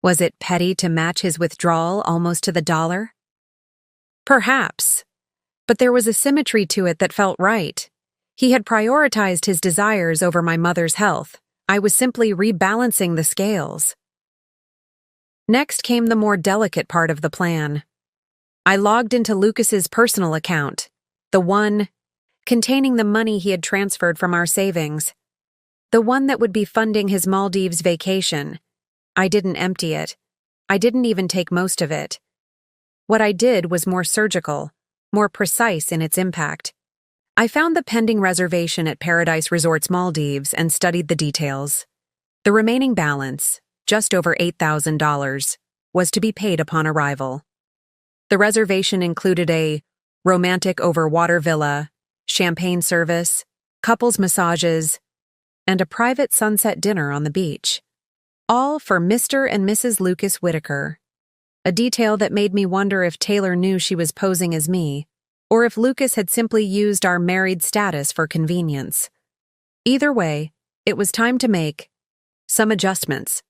Was it petty to match his withdrawal almost to the dollar? Perhaps, but there was a symmetry to it that felt right. He had prioritized his desires over my mother's health. I was simply rebalancing the scales. Next came the more delicate part of the plan. I logged into Lucas's personal account, the one containing the money he had transferred from our savings, the one that would be funding his Maldives vacation. I didn't empty it. I didn't even take most of it. What I did was more surgical, more precise in its impact. I found the pending reservation at Paradise Resorts Maldives and studied the details. The remaining balance, just over $8,000, was to be paid upon arrival. The reservation included a romantic over-water villa, champagne service, couples massages, and a private sunset dinner on the beach. All for Mr. and Mrs. Lucas Whitaker. A detail that made me wonder if Taylor knew she was posing as me, or if Lucas had simply used our married status for convenience. Either way, it was time to make some adjustments.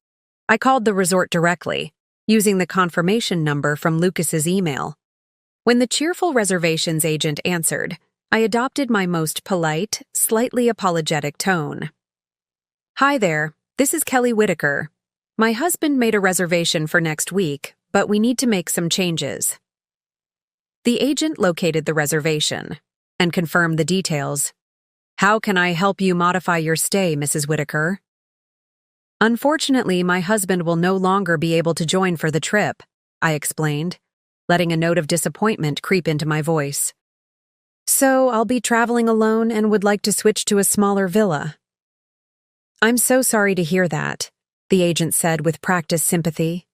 I called the resort directly, using the confirmation number from Lucas's email. When the cheerful reservations agent answered, I adopted my most polite, slightly apologetic tone. "Hi there, this is Kelly Whitaker. My husband made a reservation for next week, but we need to make some changes." The agent located the reservation and confirmed the details. "How can I help you modify your stay, Mrs. Whitaker?" "Unfortunately, my husband will no longer be able to join for the trip," I explained, letting a note of disappointment creep into my voice. "So I'll be traveling alone and would like to switch to a smaller villa." "I'm so sorry to hear that," the agent said with practiced sympathy.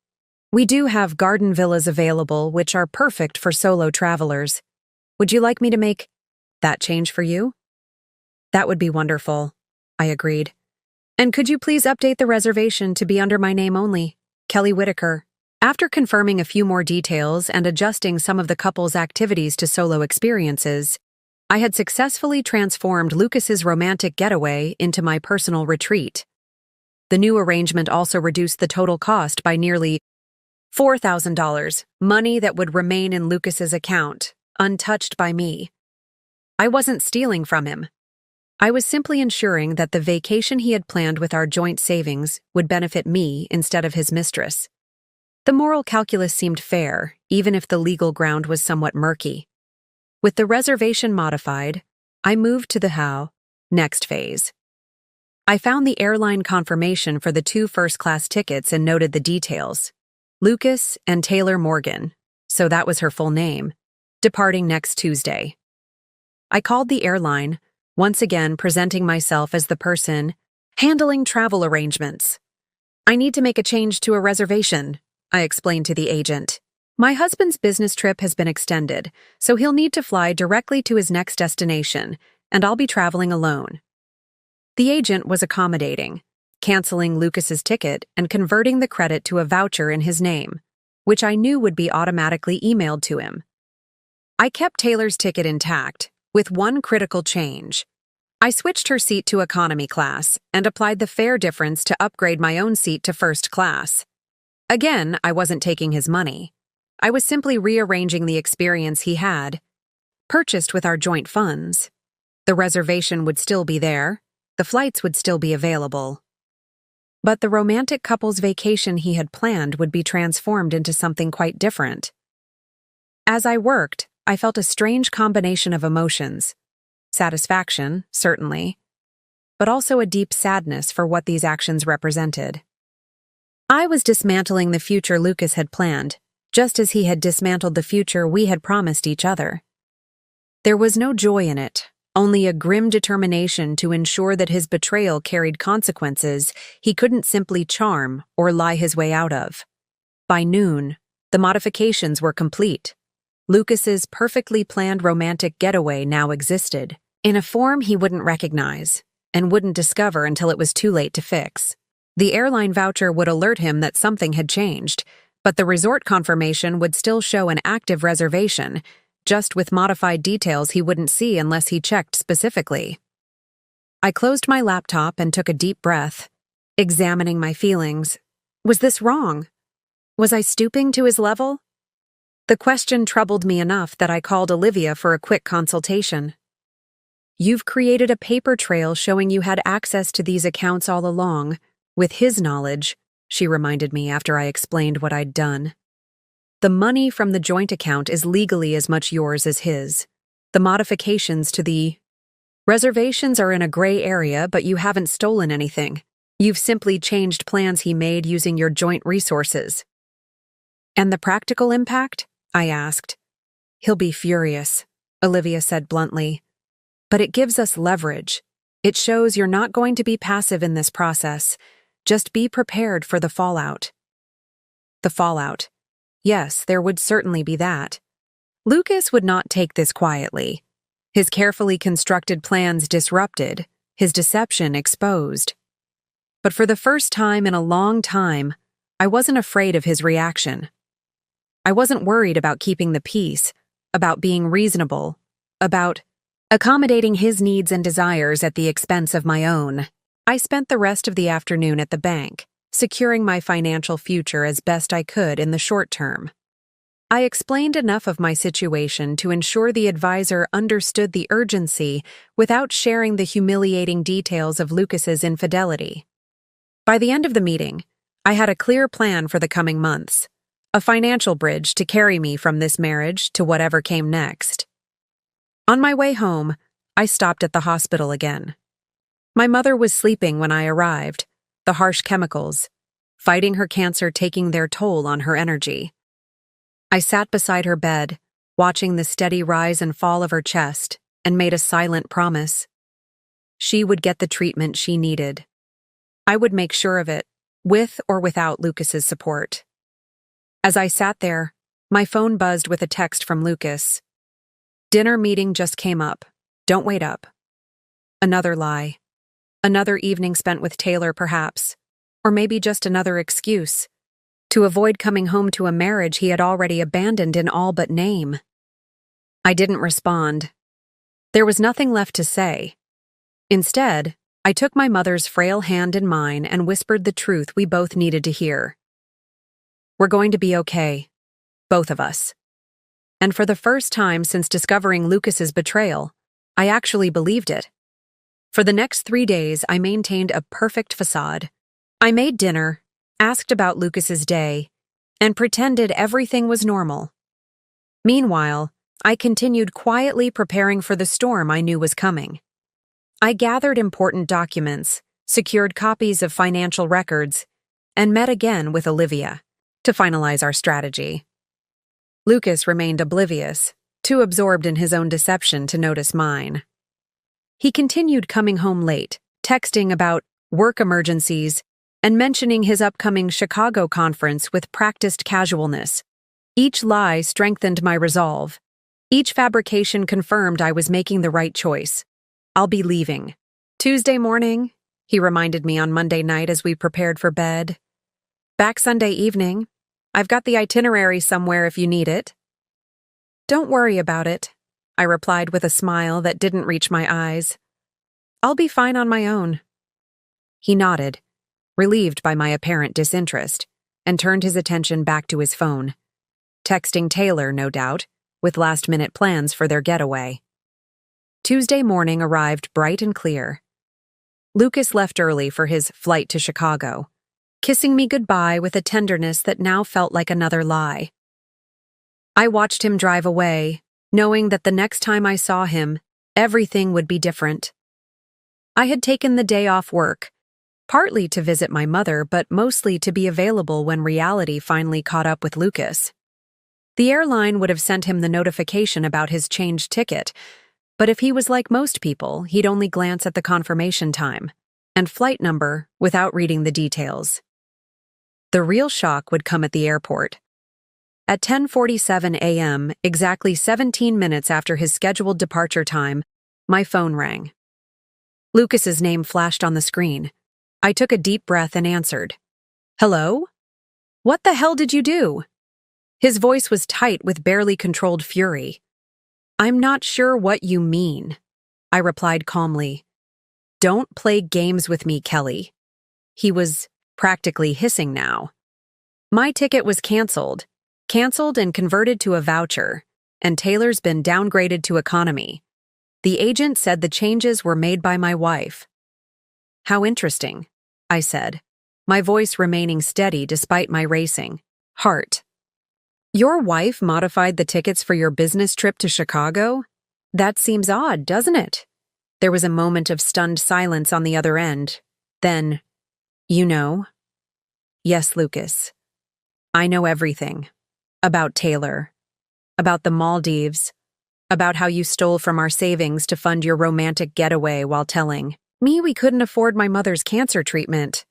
"We do have garden villas available which are perfect for solo travelers. Would you like me to make that change for you?" "That would be wonderful," I agreed. "And could you please update the reservation to be under my name only, Kelly Whitaker?" After confirming a few more details and adjusting some of the couple's activities to solo experiences, I had successfully transformed Lucas's romantic getaway into my personal retreat. The new arrangement also reduced the total cost by nearly $4,000, money that would remain in Lucas's account, untouched by me. I wasn't stealing from him. I was simply ensuring that the vacation he had planned with our joint savings would benefit me instead of his mistress. The moral calculus seemed fair, even if the legal ground was somewhat murky. With the reservation modified, I moved to the next phase. I found the airline confirmation for the 2 first-class tickets and noted the details. Lucas and Taylor Morgan, so that was her full name, departing next Tuesday. I called the airline, once again presenting myself as the person handling travel arrangements. "I need to make a change to a reservation," I explained to the agent. "My husband's business trip has been extended, so he'll need to fly directly to his next destination, and I'll be traveling alone." The agent was accommodating, canceling Lucas's ticket and converting the credit to a voucher in his name, which I knew would be automatically emailed to him. I kept Taylor's ticket intact, with one critical change. I switched her seat to economy class and applied the fare difference to upgrade my own seat to first class. Again, I wasn't taking his money. I was simply rearranging the experience he had, purchased with our joint funds. The reservation would still be there, the flights would still be available. But the romantic couple's vacation he had planned would be transformed into something quite different. As I worked, I felt a strange combination of emotions. Satisfaction, certainly, but also a deep sadness for what these actions represented. I was dismantling the future Lucas had planned, just as he had dismantled the future we had promised each other. There was no joy in it, only a grim determination to ensure that his betrayal carried consequences he couldn't simply charm or lie his way out of. By noon, the modifications were complete. Lucas's perfectly planned romantic getaway now existed, in a form he wouldn't recognize, and wouldn't discover until it was too late to fix. The airline voucher would alert him that something had changed, but the resort confirmation would still show an active reservation, just with modified details he wouldn't see unless he checked specifically. I closed my laptop and took a deep breath, examining my feelings. Was this wrong? Was I stooping to his level? The question troubled me enough that I called Olivia for a quick consultation. "You've created a paper trail showing you had access to these accounts all along, with his knowledge," she reminded me after I explained what I'd done. The money from the joint account is legally as much yours as his. The modifications to the reservations are in a gray area, but you haven't stolen anything. You've simply changed plans he made using your joint resources. And the practical impact? I asked. He'll be furious, Olivia said bluntly. But it gives us leverage. It shows you're not going to be passive in this process. Just be prepared for the fallout. The fallout. Yes, there would certainly be that. Lucas would not take this quietly. His carefully constructed plans disrupted, his deception exposed. But for the first time in a long time, I wasn't afraid of his reaction. I wasn't worried about keeping the peace, about being reasonable, about accommodating his needs and desires at the expense of my own. I spent the rest of the afternoon at the bank, securing my financial future as best I could in the short term. I explained enough of my situation to ensure the advisor understood the urgency without sharing the humiliating details of Lucas's infidelity. By the end of the meeting, I had a clear plan for the coming months, a financial bridge to carry me from this marriage to whatever came next. On my way home, I stopped at the hospital again. My mother was sleeping when I arrived, the harsh chemicals, fighting her cancer taking their toll on her energy. I sat beside her bed, watching the steady rise and fall of her chest, and made a silent promise. She would get the treatment she needed. I would make sure of it, with or without Lucas's support. As I sat there, my phone buzzed with a text from Lucas. Dinner meeting just came up. Don't wait up. Another lie. Another evening spent with Taylor, perhaps. Or maybe just another excuse. To avoid coming home to a marriage he had already abandoned in all but name. I didn't respond. There was nothing left to say. Instead, I took my mother's frail hand in mine and whispered the truth we both needed to hear. We're going to be okay. Both of us. And for the first time since discovering Lucas's betrayal, I actually believed it. For the next 3 days, I maintained a perfect facade. I made dinner, asked about Lucas's day, and pretended everything was normal. Meanwhile, I continued quietly preparing for the storm I knew was coming. I gathered important documents, secured copies of financial records, and met again with Olivia to finalize our strategy. Lucas remained oblivious, too absorbed in his own deception to notice mine. He continued coming home late, texting about work emergencies, and mentioning his upcoming Chicago conference with practiced casualness. Each lie strengthened my resolve. Each fabrication confirmed I was making the right choice. I'll be leaving. Tuesday morning, he reminded me on Monday night as we prepared for bed. Back Sunday evening. I've got the itinerary somewhere if you need it. Don't worry about it, I replied with a smile that didn't reach my eyes. I'll be fine on my own. He nodded, relieved by my apparent disinterest, and turned his attention back to his phone. Texting Taylor, no doubt, with last-minute plans for their getaway. Tuesday morning arrived bright and clear. Lucas left early for his flight to Chicago, kissing me goodbye with a tenderness that now felt like another lie. I watched him drive away, knowing that the next time I saw him, everything would be different. I had taken the day off work, partly to visit my mother, but mostly to be available when reality finally caught up with Lucas. The airline would have sent him the notification about his changed ticket, but if he was like most people, he'd only glance at the confirmation time and flight number without reading the details. The real shock would come at the airport. At 10:47 a.m., exactly 17 minutes after his scheduled departure time, my phone rang. Lucas's name flashed on the screen. I took a deep breath and answered. Hello? What the hell did you do? His voice was tight with barely controlled fury. I'm not sure what you mean, I replied calmly. Don't play games with me, Kelly. He was practically hissing now. My ticket was canceled and converted to a voucher, and Taylor's been downgraded to economy. The agent said the changes were made by my wife. How interesting, I said. my voice remaining steady despite my racing heart. Your wife modified the tickets for your business trip to Chicago? That seems odd, doesn't it? There was a moment of stunned silence on the other end. Then, you know? Yes, Lucas. I know everything. About Taylor. About the Maldives. About how you stole from our savings to fund your romantic getaway while telling me we couldn't afford my mother's cancer treatment.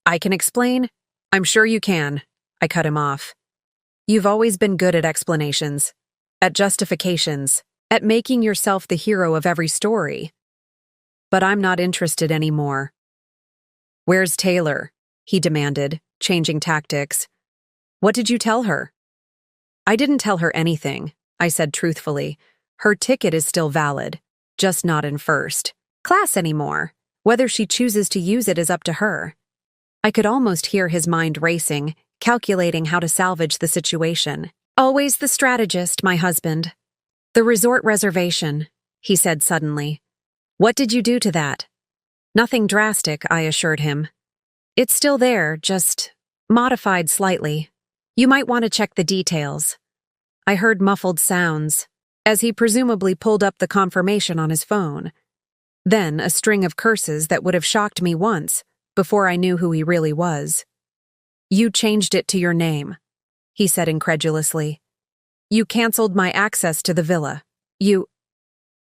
I can explain? I'm sure you can. I cut him off. You've always been good at explanations, at justifications, at making yourself the hero of every story. But I'm not interested anymore. Where's Taylor? He demanded, changing tactics. What did you tell her? I didn't tell her anything, I said truthfully. Her ticket is still valid, just not in first class anymore. Whether she chooses to use it is up to her. I could almost hear his mind racing, calculating how to salvage the situation. Always the strategist, my husband. The resort reservation, he said suddenly. What did you do to that? Nothing drastic, I assured him. It's still there, just modified slightly. You might want to check the details. I heard muffled sounds, as he presumably pulled up the confirmation on his phone. Then a string of curses that would have shocked me once, before I knew who he really was. You changed it to your name, he said incredulously. You canceled my access to the villa. You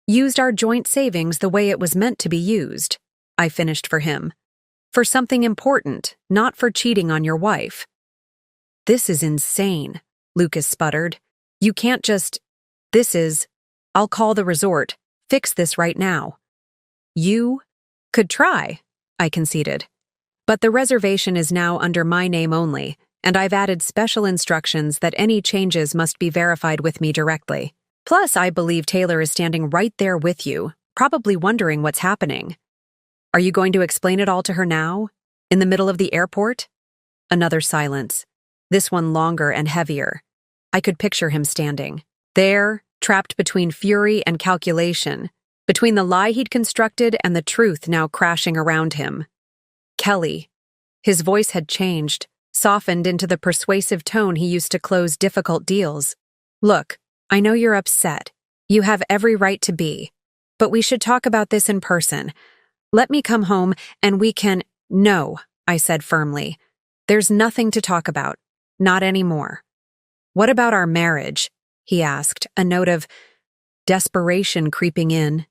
used our joint savings the way it was meant to be used, I finished for him. For something important, not for cheating on your wife. This is insane, Lucas sputtered. You can't just… I'll call the resort. Fix this right now. You could try, I conceded. But the reservation is now under my name only, and I've added special instructions that any changes must be verified with me directly. Plus, I believe Taylor is standing right there with you, probably wondering what's happening. Are you going to explain it all to her now? In the middle of the airport? Another silence, this one longer and heavier. I could picture him standing there, trapped between fury and calculation, between the lie he'd constructed and the truth now crashing around him. Kelly. His voice had changed, softened into the persuasive tone he used to close difficult deals. Look, I know you're upset. You have every right to be. But we should talk about this in person. Let me come home and we can… No, I said firmly. There's nothing to talk about. Not anymore. What about our marriage? He asked, a note of desperation creeping in.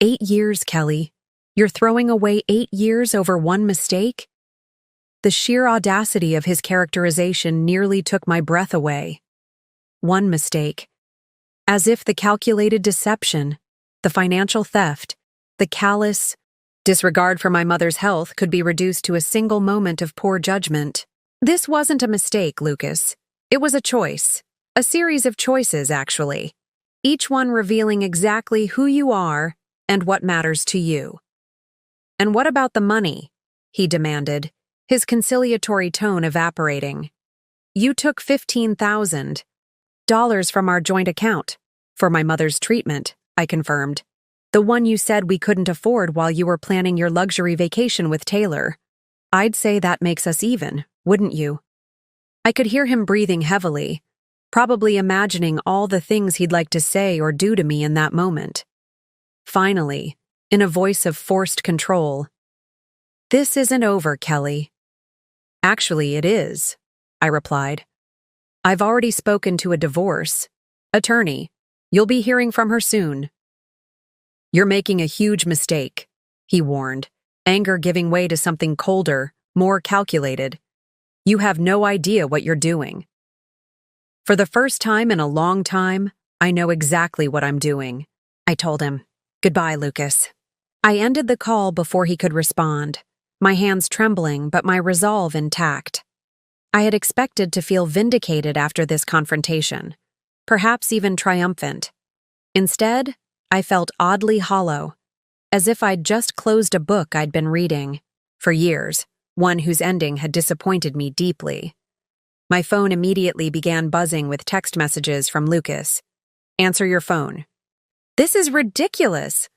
8 years, Kelly. You're throwing away 8 years over one mistake? The sheer audacity of his characterization nearly took my breath away. One mistake. As if the calculated deception, the financial theft, the callous disregard for my mother's health could be reduced to a single moment of poor judgment. This wasn't a mistake, Lucas. It was a choice. A series of choices, actually. Each one revealing exactly who you are and what matters to you. And what about the money? He demanded, his conciliatory tone evaporating. You took $15,000 from our joint account for my mother's treatment, I confirmed. The one you said we couldn't afford while you were planning your luxury vacation with Taylor. I'd say that makes us even, wouldn't you? I could hear him breathing heavily, probably imagining all the things he'd like to say or do to me in that moment. Finally, in a voice of forced control, "This isn't over, Kelly." "Actually, it is," I replied. "I've already spoken to a divorce attorney. You'll be hearing from her soon." "You're making a huge mistake," he warned, anger giving way to something colder, more calculated. "You have no idea what you're doing." "For the first time in a long time, I know exactly what I'm doing," I told him. "Goodbye, Lucas." I ended the call before he could respond, my hands trembling but my resolve intact. I had expected to feel vindicated after this confrontation, perhaps even triumphant. Instead, I felt oddly hollow, as if I'd just closed a book I'd been reading, for years, one whose ending had disappointed me deeply. My phone immediately began buzzing with text messages from Lucas. "Answer your phone." "This is ridiculous.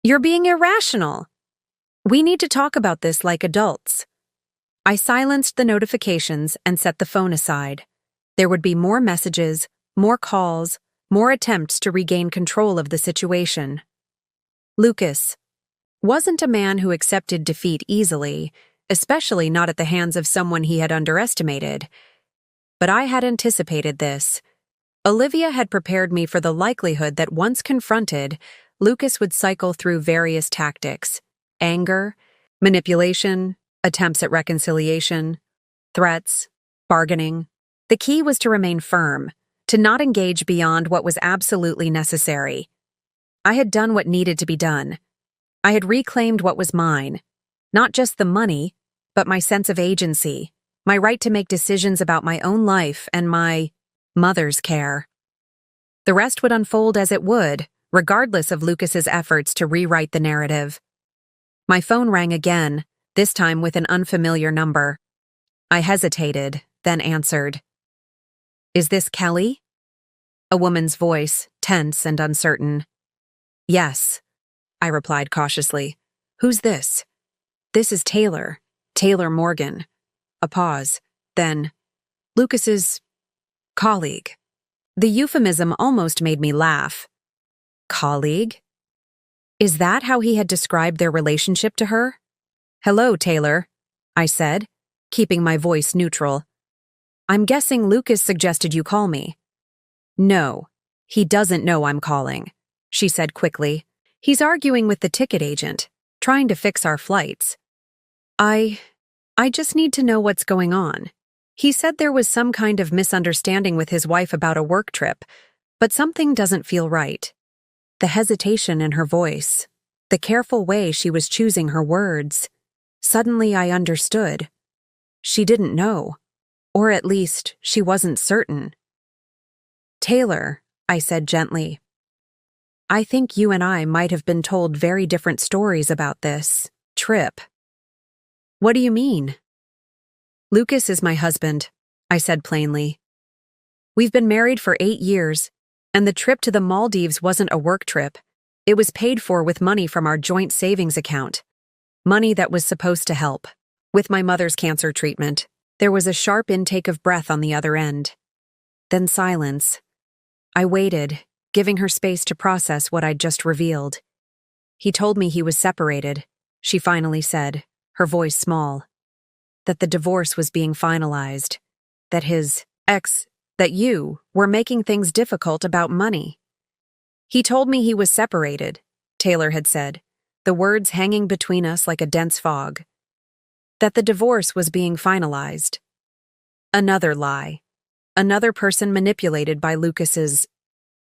You're being irrational. We need to talk about this like adults." I silenced the notifications and set the phone aside. There would be more messages, more calls, more attempts to regain control of the situation. Lucas wasn't a man who accepted defeat easily, especially not at the hands of someone he had underestimated. But I had anticipated this. Olivia had prepared me for the likelihood that once confronted, Lucas would cycle through various tactics: anger, manipulation, attempts at reconciliation, threats, bargaining. The key was to remain firm, to not engage beyond what was absolutely necessary. I had done what needed to be done. I had reclaimed what was mine, not just the money, but my sense of agency, my right to make decisions about my own life and my mother's care. The rest would unfold as it would, regardless of Lucas's efforts to rewrite the narrative. My phone rang again, this time with an unfamiliar number. I hesitated, then answered. "Is this Kelly?" A woman's voice, tense and uncertain. "Yes," I replied cautiously. "Who's this?" "This is Taylor. Taylor Morgan." A pause. Then, "Lucas's colleague." The euphemism almost made me laugh. Colleague? Is that how he had described their relationship to her? "Hello, Taylor," I said, keeping my voice neutral. "I'm guessing Lucas suggested you call me." "No, he doesn't know I'm calling," she said quickly. "He's arguing with the ticket agent, trying to fix our flights. I just need to know what's going on. He said there was some kind of misunderstanding with his wife about a work trip, but something doesn't feel right." The hesitation in her voice, the careful way she was choosing her words. Suddenly I understood. She didn't know, or at least she wasn't certain. "Taylor," I said gently, "I think you and I might have been told very different stories about this trip." "What do you mean?" "Lucas is my husband," I said plainly. "We've been married for 8 years, and the trip to the Maldives wasn't a work trip. It was paid for with money from our joint savings account. Money that was supposed to help. With my mother's cancer treatment." There was a sharp intake of breath on the other end. Then silence. I waited, giving her space to process what I'd just revealed. "He told me he was separated," she finally said, her voice small. "That the divorce was being finalized. That his that you were making things difficult about money." "He told me he was separated," Taylor had said, the words hanging between us like a dense fog. "That the divorce was being finalized." Another lie. Another person manipulated by Lucas's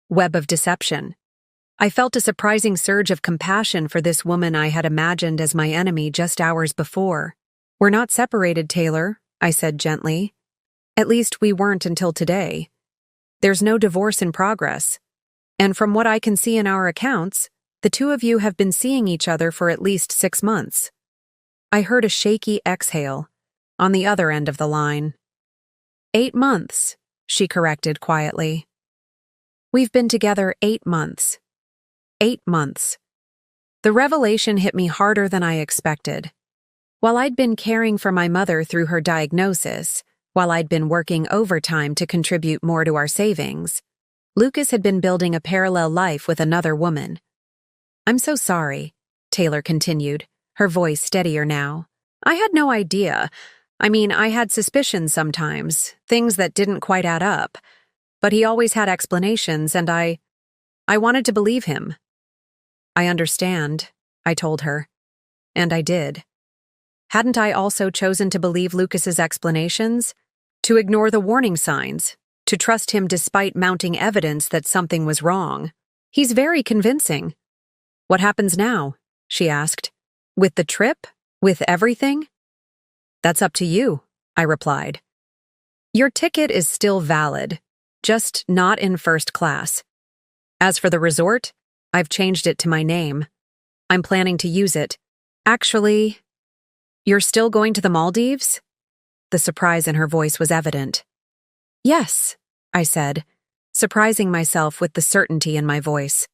web of deception. I felt a surprising surge of compassion for this woman I had imagined as my enemy just hours before. "We're not separated, Taylor," I said gently. "At least we weren't until today. There's no divorce in progress. And from what I can see in our accounts, the two of you have been seeing each other for at least 6 months." I heard a shaky exhale on the other end of the line. 8 months, she corrected quietly. "We've been together 8 months. 8 months. The revelation hit me harder than I expected. While I'd been caring for my mother through her diagnosis, while I'd been working overtime to contribute more to our savings, Lucas had been building a parallel life with another woman. "I'm so sorry," Taylor continued, her voice steadier now. "I had no idea. I mean, I had suspicions sometimes, things that didn't quite add up. But he always had explanations, and I wanted to believe him." "I understand," I told her. And I did. Hadn't I also chosen to believe Lucas's explanations? To ignore the warning signs? To trust him despite mounting evidence that something was wrong? He's very convincing. "What happens now?" she asked. "With the trip? With everything?" "That's up to you," I replied. "Your ticket is still valid, just not in first class. As for the resort, I've changed it to my name. I'm planning to use it. Actually, you're still going to the Maldives?" The surprise in her voice was evident. "Yes," I said, surprising myself with the certainty in my voice.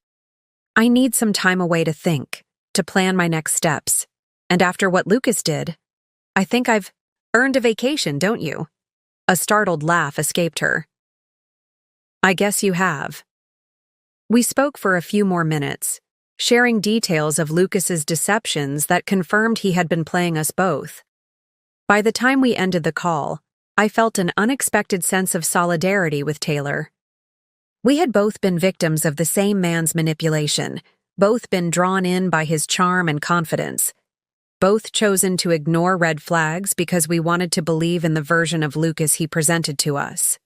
"I need some time away to think, to plan my next steps. And after what Lucas did, I think I've Earned a vacation, don't you? A startled laugh escaped her. I guess you have. We spoke for a few more minutes, sharing details of Lucas's deceptions that confirmed he had been playing us both. By the time we ended the call, I felt an unexpected sense of solidarity with Taylor. We had both been victims of the same man's manipulation, both been drawn in by his charm and confidence, both chosen to ignore red flags because we wanted to believe in the version of Lucas he presented to us.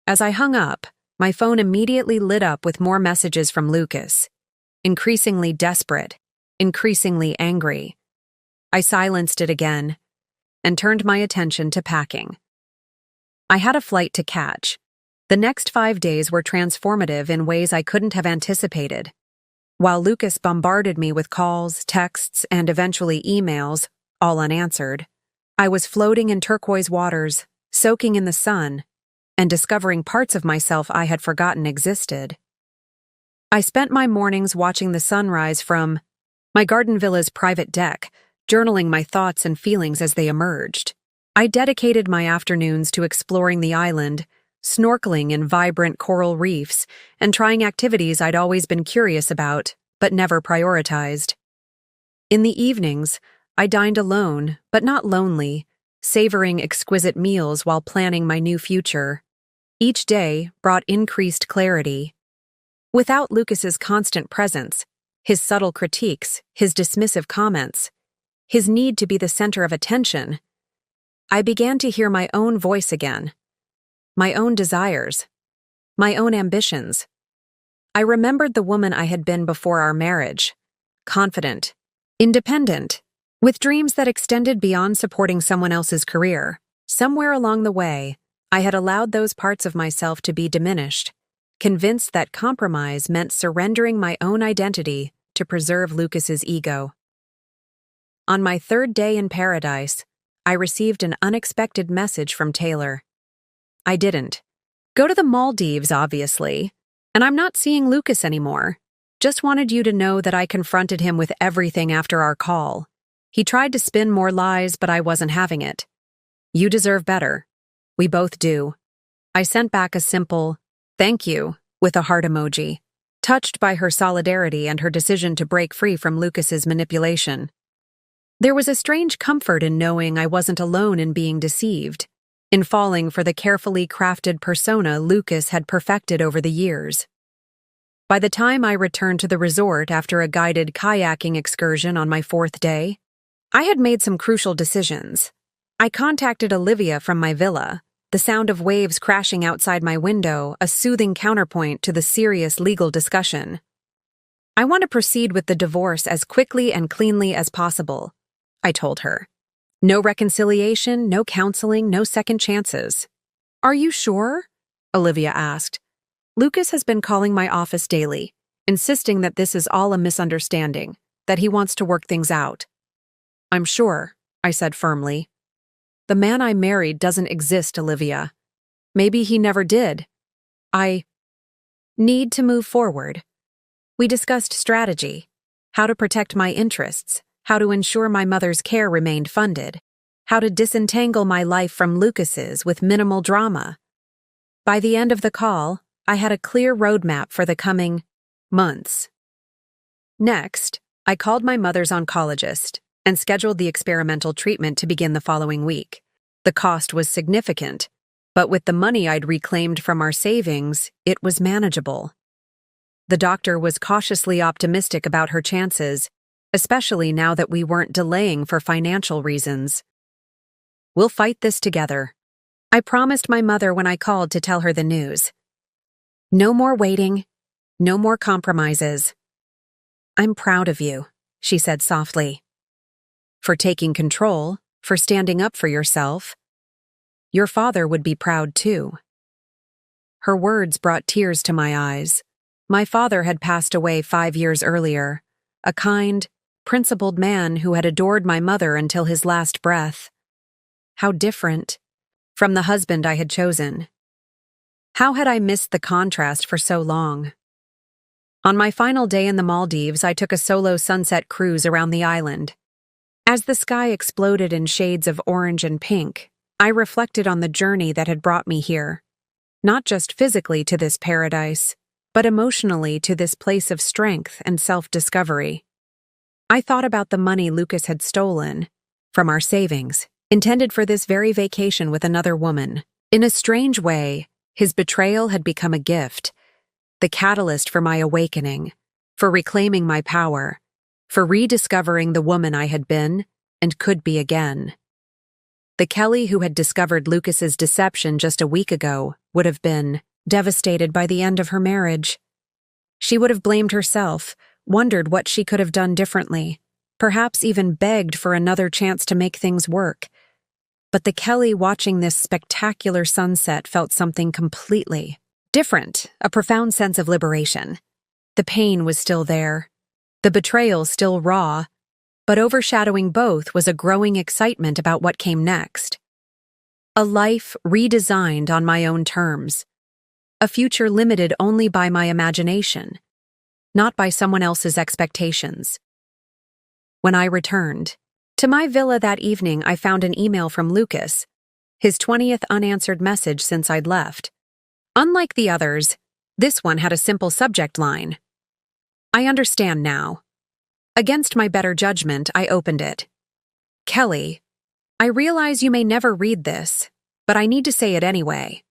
As I hung up, my phone immediately lit up with more messages from Lucas, increasingly desperate, increasingly angry. I silenced it again and turned my attention to packing. I had a flight to catch. The next 5 days were transformative in ways I couldn't have anticipated. While Lucas bombarded me with calls, texts, and eventually emails, all unanswered, I was floating in turquoise waters, soaking in the sun, and discovering parts of myself I had forgotten existed. I spent my mornings watching the sunrise from my garden villa's private deck, journaling my thoughts and feelings as they emerged. I dedicated my afternoons to exploring the island, snorkeling in vibrant coral reefs, and trying activities I'd always been curious about, but never prioritized. In the evenings, I dined alone, but not lonely, savoring exquisite meals while planning my new future. Each day brought increased clarity. Without Lucas's constant presence, his subtle critiques, his dismissive comments, his need to be the center of attention, I began to hear my own voice again. My own desires, my own ambitions. I remembered the woman I had been before our marriage, confident, independent, with dreams that extended beyond supporting someone else's career. Somewhere along the way, I had allowed those parts of myself to be diminished, convinced that compromise meant surrendering my own identity to preserve Lucas's ego. On my 3rd day in paradise, I received an unexpected message from Taylor. I didn't go to the Maldives, obviously, and I'm not seeing Lucas anymore. Just wanted you to know that I confronted him with everything after our call. He tried to spin more lies, but I wasn't having it. You deserve better. We both do. I sent back a simple, thank you, with a heart emoji, touched by her solidarity and her decision to break free from Lucas's manipulation. There was a strange comfort in knowing I wasn't alone in being deceived, in falling for the carefully crafted persona Lucas had perfected over the years. By the time I returned to the resort after a guided kayaking excursion on my 4th day, I had made some crucial decisions. I contacted Olivia from my villa, the sound of waves crashing outside my window a soothing counterpoint to the serious legal discussion. I want to proceed with the divorce as quickly and cleanly as possible, I told her. No reconciliation, no counseling, no second chances. Are you sure? Olivia asked. Lucas has been calling my office daily, insisting that this is all a misunderstanding, that he wants to work things out. I'm sure, I said firmly. The man I married doesn't exist, Olivia. Maybe he never did. I need to move forward. We discussed strategy, how to protect my interests, how to ensure my mother's care remained funded, how to disentangle my life from Lucas's with minimal drama. By the end of the call, I had a clear roadmap for the coming months. Next, I called my mother's oncologist and scheduled the experimental treatment to begin the following week. The cost was significant, but with the money I'd reclaimed from our savings, it was manageable. The doctor was cautiously optimistic about her chances, especially now that we weren't delaying for financial reasons. We'll fight this together, I promised my mother when I called to tell her the news. No more waiting, no more compromises. I'm proud of you, she said softly. For taking control, for standing up for yourself. Your father would be proud too. Her words brought tears to my eyes. My father had passed away 5 years earlier, a kind, principled man who had adored my mother until his last breath. How different from the husband I had chosen. How had I missed the contrast for so long? On my final day in the Maldives, I took a solo sunset cruise around the island. As the sky exploded in shades of orange and pink, I reflected on the journey that had brought me here, not just physically to this paradise, but emotionally to this place of strength and self-discovery. I thought about the money Lucas had stolen from our savings, intended for this very vacation with another woman. In a strange way, his betrayal had become a gift, the catalyst for my awakening, for reclaiming my power, for rediscovering the woman I had been and could be again. The Kelly who had discovered Lucas's deception just a week ago would have been devastated by the end of her marriage. She would have blamed herself, wondered what she could have done differently, perhaps even begged for another chance to make things work. But the Kelly watching this spectacular sunset felt something completely different, a profound sense of liberation. The pain was still there, the betrayal still raw, but overshadowing both was a growing excitement about what came next. A life redesigned on my own terms. A future limited only by my imagination, not by someone else's expectations. When I returned to my villa that evening, I found an email from Lucas, his 20th unanswered message since I'd left. Unlike the others, this one had a simple subject line. I understand now. Against my better judgment, I opened it. Kelly, I realize you may never read this, but I need to say it anyway.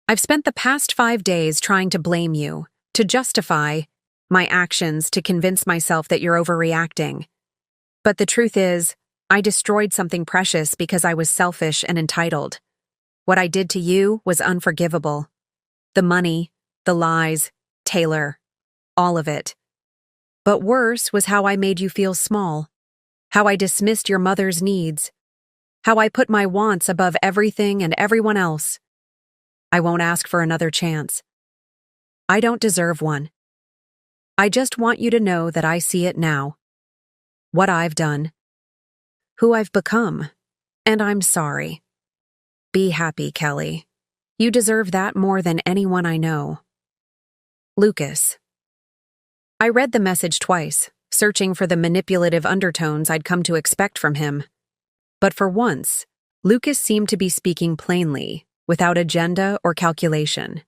I've spent the past 5 days trying to blame you, to justify my actions, to convince myself that you're overreacting. But the truth is, I destroyed something precious because I was selfish and entitled. What I did to you was unforgivable. The money, the lies, Taylor, all of it. But worse was how I made you feel small, how I dismissed your mother's needs, how I put my wants above everything and everyone else. I won't ask for another chance. I don't deserve one. I just want you to know that I see it now. What I've done, who I've become, and I'm sorry. Be happy, Kelly. You deserve that more than anyone I know. Lucas. I read the message twice, searching for the manipulative undertones I'd come to expect from him. But for once, Lucas seemed to be speaking plainly, without agenda or calculation.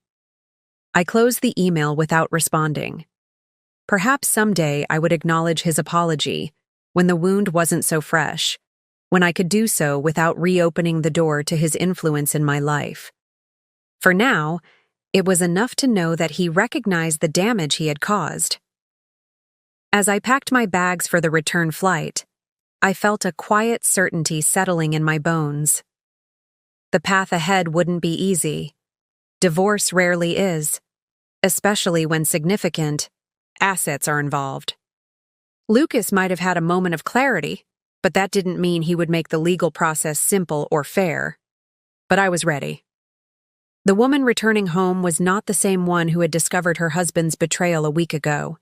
I closed the email without responding. Perhaps someday I would acknowledge his apology, when the wound wasn't so fresh, when I could do so without reopening the door to his influence in my life. For now, it was enough to know that he recognized the damage he had caused. As I packed my bags for the return flight, I felt a quiet certainty settling in my bones. The path ahead wouldn't be easy. Divorce rarely is, especially when significant assets are involved. Lucas might have had a moment of clarity, but that didn't mean he would make the legal process simple or fair. But I was ready. The woman returning home was not the same one who had discovered her husband's betrayal a week ago.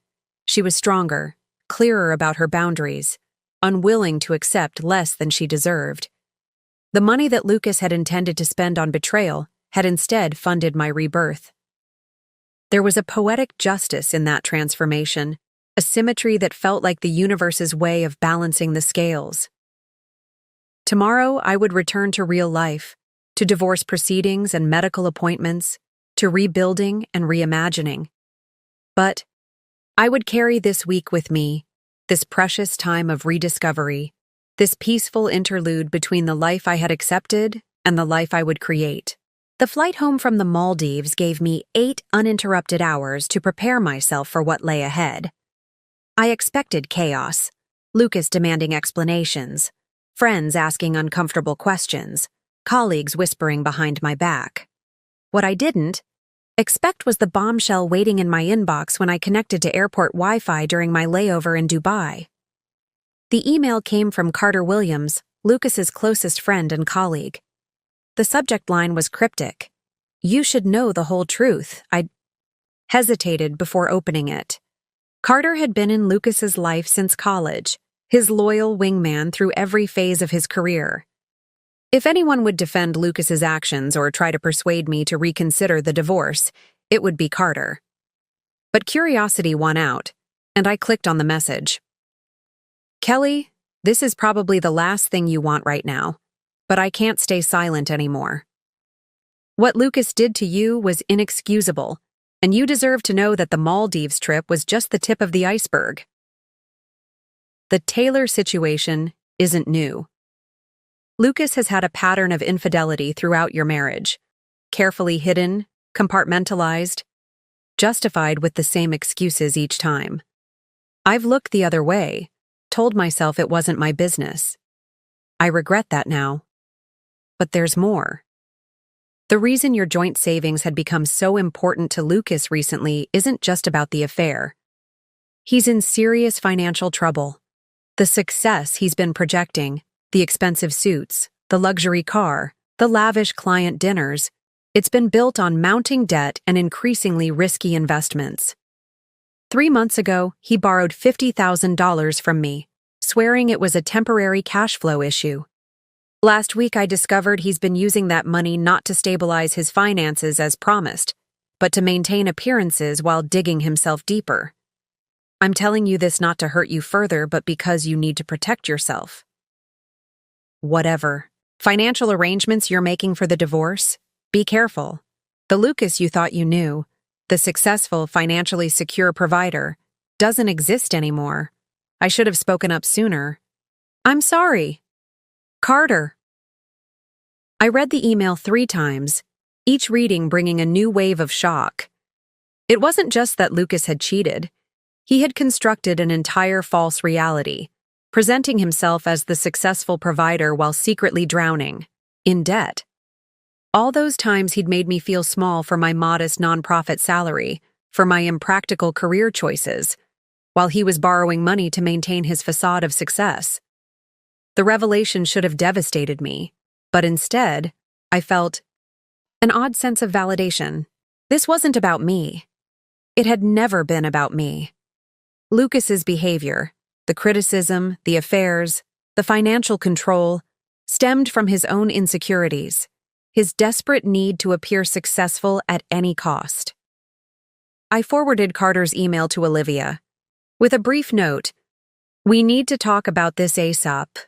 She was stronger, clearer about her boundaries, unwilling to accept less than she deserved. The money that Lucas had intended to spend on betrayal had instead funded my rebirth. There was a poetic justice in that transformation, a symmetry that felt like the universe's way of balancing the scales. Tomorrow, I would return to real life, to divorce proceedings and medical appointments, to rebuilding and reimagining. But I would carry this week with me, this precious time of rediscovery, this peaceful interlude between the life I had accepted and the life I would create. The flight home from the Maldives gave me 8 uninterrupted hours to prepare myself for what lay ahead. I expected chaos, Lucas demanding explanations, friends asking uncomfortable questions, colleagues whispering behind my back. What I didn't expect was the bombshell waiting in my inbox when I connected to airport Wi-Fi during my layover in Dubai. The email came from Carter Williams, Lucas's closest friend and colleague. The subject line was cryptic. You should know the whole truth. I hesitated before opening it. Carter had been in Lucas's life since college, his loyal wingman through every phase of his career. If anyone would defend Lucas's actions or try to persuade me to reconsider the divorce, it would be Carter. But curiosity won out, and I clicked on the message. Kelly, This is probably the last thing you want right now, but I can't stay silent anymore. What Lucas did to you was inexcusable, and you deserve to know that the Maldives trip was just the tip of the iceberg. The Taylor situation isn't new. Lucas has had a pattern of infidelity throughout your marriage, carefully hidden, compartmentalized, justified with the same excuses each time. I've looked the other way, told myself it wasn't my business. I regret that now. But there's more. The reason your joint savings had become so important to Lucas recently isn't just about the affair. He's in serious financial trouble. The success he's been projecting, the expensive suits, the luxury car, the lavish client dinners, it's been built on mounting debt and increasingly risky investments. 3 months ago, he borrowed $50,000 from me, swearing it was a temporary cash flow issue. Last week, I discovered he's been using that money not to stabilize his finances as promised, but to maintain appearances while digging himself deeper. I'm telling you this not to hurt you further, but because you need to protect yourself. Whatever. Financial arrangements you're making for the divorce? Be careful. The Lucas you thought you knew, the successful, financially secure provider, doesn't exist anymore. I should have spoken up sooner. I'm sorry. Carter. I read the email 3 times, each reading bringing a new wave of shock. It wasn't just that Lucas had cheated. He had constructed an entire false reality, presenting himself as the successful provider while secretly drowning in debt. All those times he'd made me feel small for my modest nonprofit salary, for my impractical career choices, while he was borrowing money to maintain his facade of success. The revelation should have devastated me, but instead, I felt an odd sense of validation. This wasn't about me. It had never been about me. Lucas's behavior, the criticism, the affairs, the financial control, stemmed from his own insecurities, his desperate need to appear successful at any cost. I forwarded Carter's email to Olivia, with a brief note, "We need to talk about this ASAP."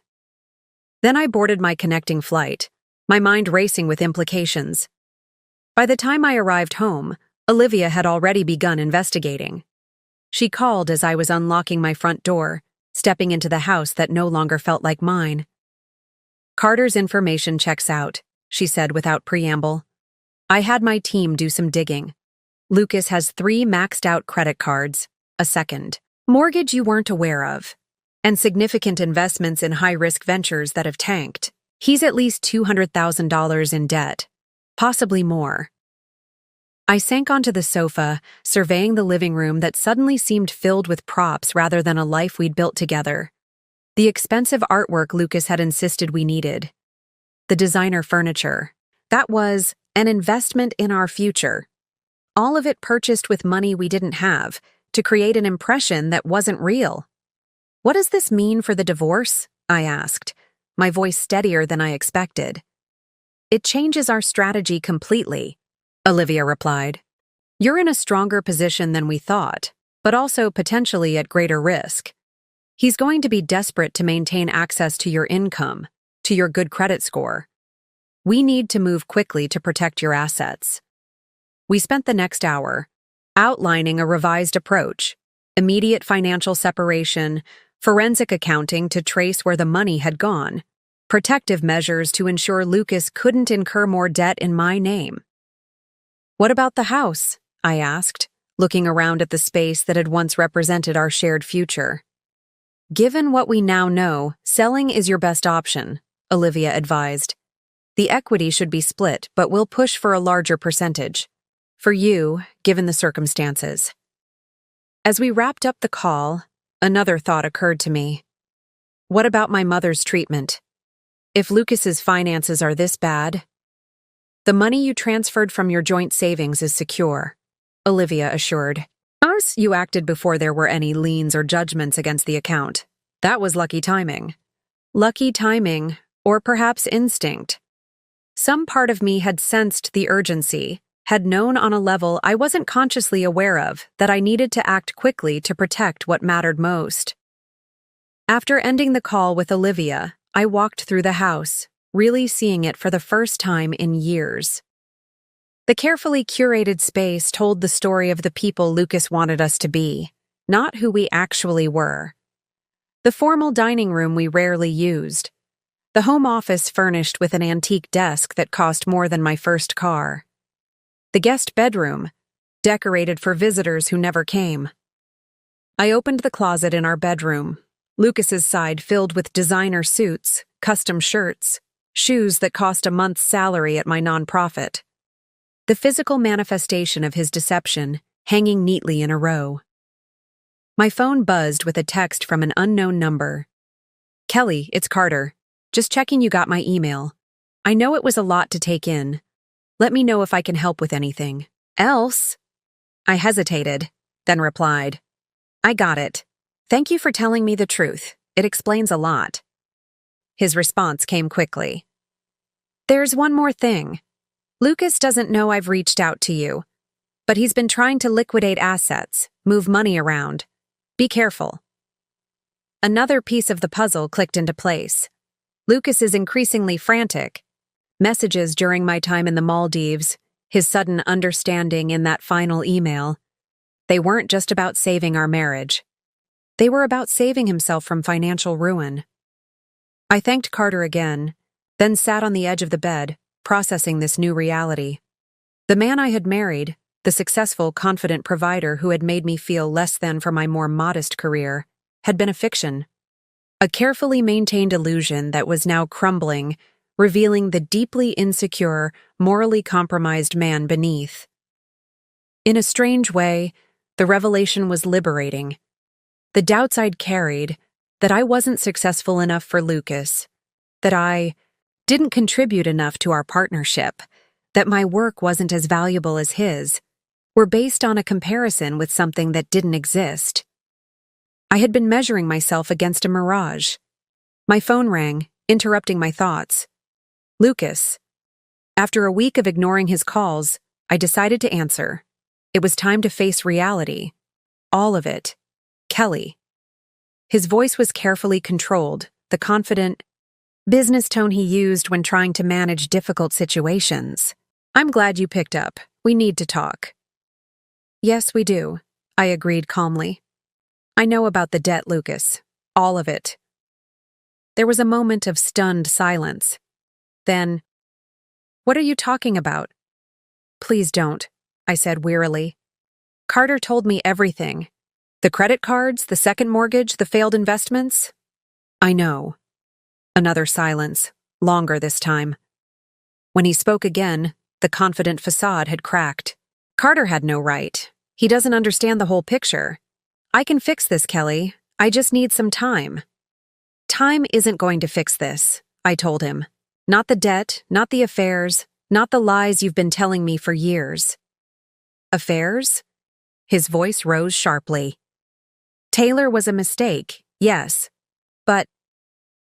Then I boarded my connecting flight, my mind racing with implications. By the time I arrived home, Olivia had already begun investigating. She called as I was unlocking my front door, stepping into the house that no longer felt like mine. "Carter's information checks out," she said without preamble. "I had my team do some digging. Lucas has 3 maxed-out credit cards, a second mortgage you weren't aware of, and significant investments in high-risk ventures that have tanked. He's at least $200,000 in debt, possibly more." I sank onto the sofa, surveying the living room that suddenly seemed filled with props rather than a life we'd built together. The expensive artwork Lucas had insisted we needed. The designer furniture. That was an investment in our future. All of it purchased with money we didn't have, to create an impression that wasn't real. "What does this mean for the divorce?" I asked, my voice steadier than I expected. "It changes our strategy completely," Olivia replied. "You're in a stronger position than we thought, but also potentially at greater risk. He's going to be desperate to maintain access to your income, to your good credit score. We need to move quickly to protect your assets." We spent the next hour outlining a revised approach, immediate financial separation, forensic accounting to trace where the money had gone, protective measures to ensure Lucas couldn't incur more debt in my name. "What about the house?" I asked, looking around at the space that had once represented our shared future. "Given what we now know, selling is your best option," Olivia advised. "The equity should be split, but we'll push for a larger percentage. For you, given the circumstances." As we wrapped up the call, another thought occurred to me. What about my mother's treatment? If Lucas's finances are this bad, "The money you transferred from your joint savings is secure," Olivia assured. "You acted before there were any liens or judgments against the account. That was lucky timing." Lucky timing, or perhaps instinct. Some part of me had sensed the urgency, had known on a level I wasn't consciously aware of that I needed to act quickly to protect what mattered most. After ending the call with Olivia, I walked through the house, really seeing it for the first time in years. The carefully curated space told the story of the people Lucas wanted us to be, not who we actually were. The formal dining room we rarely used. The home office furnished with an antique desk that cost more than my first car. The guest bedroom, decorated for visitors who never came. I opened the closet in our bedroom, Lucas's side filled with designer suits, custom shirts, shoes that cost a month's salary at my nonprofit. The physical manifestation of his deception hanging neatly in a row. My phone buzzed with a text from an unknown number. "Kelly, it's Carter. Just checking you got my email. I know it was a lot to take in. Let me know if I can help with anything. Else?" I hesitated, then replied, "I got it. Thank you for telling me the truth. It explains a lot." His response came quickly. "There's one more thing. Lucas doesn't know I've reached out to you, but he's been trying to liquidate assets, move money around. Be careful." Another piece of the puzzle clicked into place. Lucas is increasingly frantic. Messages during my time in the Maldives, his sudden understanding in that final email. They weren't just about saving our marriage. They were about saving himself from financial ruin. I thanked Carter again, then sat on the edge of the bed, processing this new reality. The man I had married, the successful, confident provider who had made me feel less than for my more modest career, had been a fiction. A carefully maintained illusion that was now crumbling, revealing the deeply insecure, morally compromised man beneath. In a strange way, the revelation was liberating. The doubts I'd carried, that I wasn't successful enough for Lucas, that I didn't contribute enough to our partnership, that my work wasn't as valuable as his, were based on a comparison with something that didn't exist. I had been measuring myself against a mirage. My phone rang, interrupting my thoughts. Lucas. After a week of ignoring his calls, I decided to answer. It was time to face reality. All of it. Kelly. His voice was carefully controlled, the confident, business tone he used when trying to manage difficult situations. "I'm glad you picked up. We need to talk." "Yes, we do," I agreed calmly. "I know about the debt, Lucas. All of it." There was a moment of stunned silence. Then, "What are you talking about?" "Please don't," I said wearily. "Carter told me everything. The credit cards, the second mortgage, the failed investments." "I know." Another silence, longer this time. When he spoke again, the confident facade had cracked. "Carter had no right. He doesn't understand the whole picture. I can fix this, Kelly. I just need some time." "Time isn't going to fix this," I told him. "Not the debt, not the affairs, not the lies you've been telling me for years." "Affairs?" His voice rose sharply. "Taylor was a mistake, yes. But—"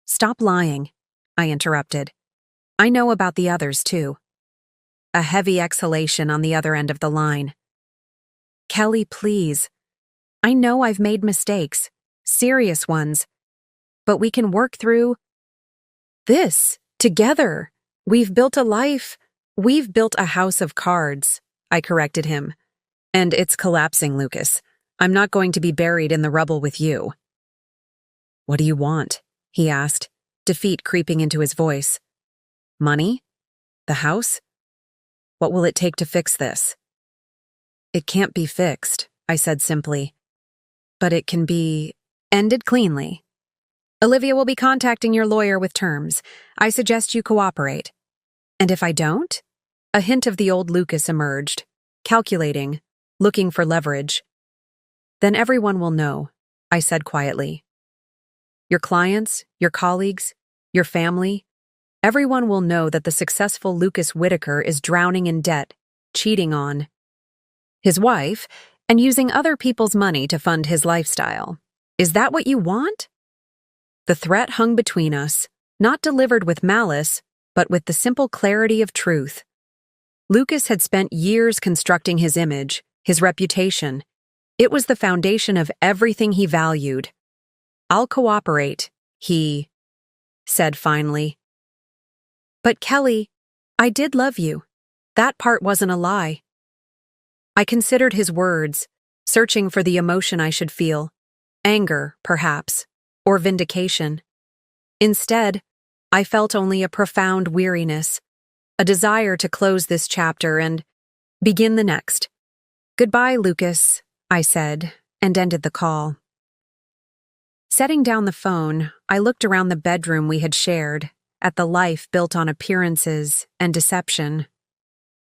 "Stop lying," I interrupted. "I know about the others, too." A heavy exhalation on the other end of the line. "Kelly, please. I know I've made mistakes, serious ones. But we can work through this together. We've built a life. We've built a house of cards," I corrected him. "And it's collapsing, Lucas. I'm not going to be buried in the rubble with you." "What do you want?" he asked, defeat creeping into his voice. "Money? The house? What will it take to fix this?" "It can't be fixed," I said simply. "But it can be ended cleanly. Olivia will be contacting your lawyer with terms. I suggest you cooperate." "And if I don't?" A hint of the old Lucas emerged, calculating, looking for leverage. "Then everyone will know," I said quietly. "Your clients, your colleagues, your family, everyone will know that the successful Lucas Whitaker is drowning in debt, cheating on his wife, and using other people's money to fund his lifestyle. Is that what you want?" The threat hung between us, not delivered with malice, but with the simple clarity of truth. Lucas had spent years constructing his image, his reputation. It was the foundation of everything he valued. I'll cooperate, he said finally. But Kelly, I did love you. That part wasn't a lie. I considered his words, searching for the emotion I should feel. Anger, perhaps, or vindication. Instead, I felt only a profound weariness, a desire to close this chapter and begin the next. Goodbye, Lucas, I said, and ended the call. Setting down the phone, I looked around the bedroom we had shared, at the life built on appearances and deception.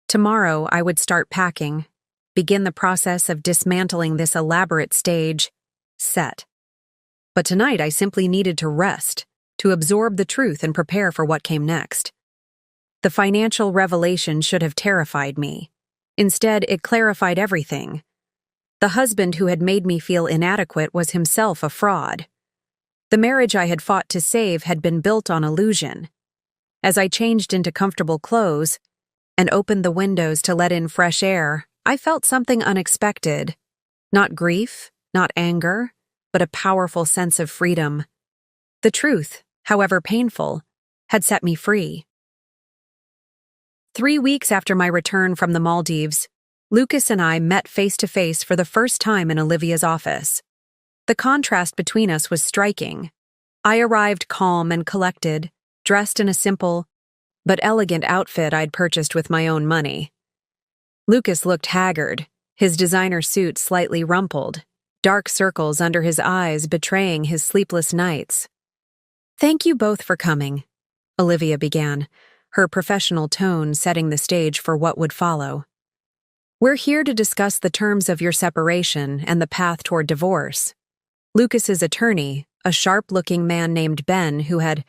Tomorrow, I would start packing, begin the process of dismantling this elaborate stage set. But tonight, I simply needed to rest, to absorb the truth and prepare for what came next. The financial revelation should have terrified me. Instead, it clarified everything. The husband who had made me feel inadequate was himself a fraud. The marriage I had fought to save had been built on illusion. As I changed into comfortable clothes and opened the windows to let in fresh air, I felt something unexpected. Not grief, not anger, but a powerful sense of freedom. The truth, however painful, had set me free. 3 weeks after my return from the Maldives, Lucas and I met face-to-face for the first time in Olivia's office. The contrast between us was striking. I arrived calm and collected, dressed in a simple but elegant outfit I'd purchased with my own money. Lucas looked haggard, his designer suit slightly rumpled, dark circles under his eyes betraying his sleepless nights. "Thank you both for coming," Olivia began, her professional tone setting the stage for what would follow. "We're here to discuss the terms of your separation and the path toward divorce." Lucas's attorney, a sharp-looking man named Ben who had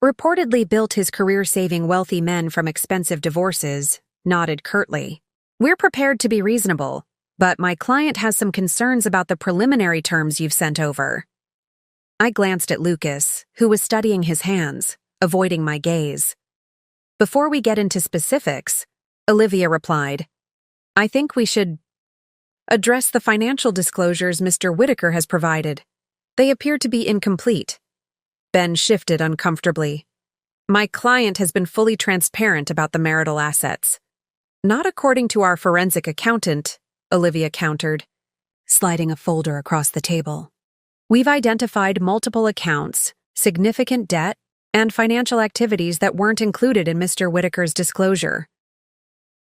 reportedly built his career saving wealthy men from expensive divorces, nodded curtly. "We're prepared to be reasonable, but my client has some concerns about the preliminary terms you've sent over." I glanced at Lucas, who was studying his hands, avoiding my gaze. "Before we get into specifics," Olivia replied, "I think we should address the financial disclosures Mr. Whitaker has provided. They appear to be incomplete." Ben shifted uncomfortably. "My client has been fully transparent about the marital assets." "Not according to our forensic accountant," Olivia countered, sliding a folder across the table. "We've identified multiple accounts, significant debt, and financial activities that weren't included in Mr. Whitaker's disclosure."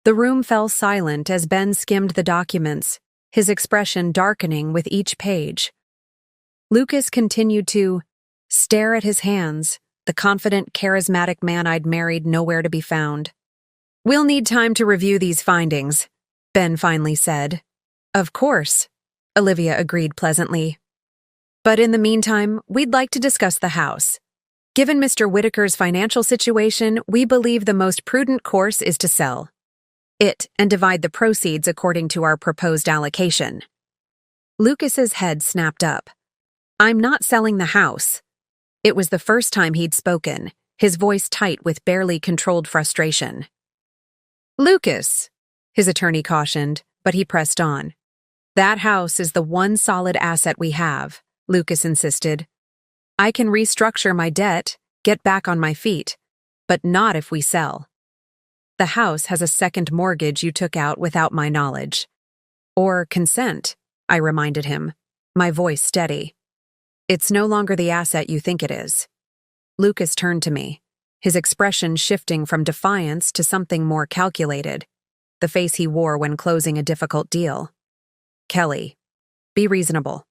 The room fell silent as Ben skimmed the documents, his expression darkening with each page. Lucas continued to stare at his hands, the confident, charismatic man I'd married nowhere to be found. "We'll need time to review these findings," Ben finally said. "Of course," Olivia agreed pleasantly. "But in the meantime, we'd like to discuss the house. Given Mr. Whitaker's financial situation, we believe the most prudent course is to sell it and divide the proceeds according to our proposed allocation." Lucas's head snapped up. "I'm not selling the house." It was the first time he'd spoken, his voice tight with barely controlled frustration. "Lucas," his attorney cautioned, but he pressed on. "That house is the one solid asset we have," Lucas insisted. "I can restructure my debt, get back on my feet, but not if we sell. The house has a second mortgage you took out without my knowledge." "Or consent," I reminded him, my voice steady. "It's no longer the asset you think it is." Lucas turned to me, his expression shifting from defiance to something more calculated, the face he wore when closing a difficult deal. "Kelly, be reasonable.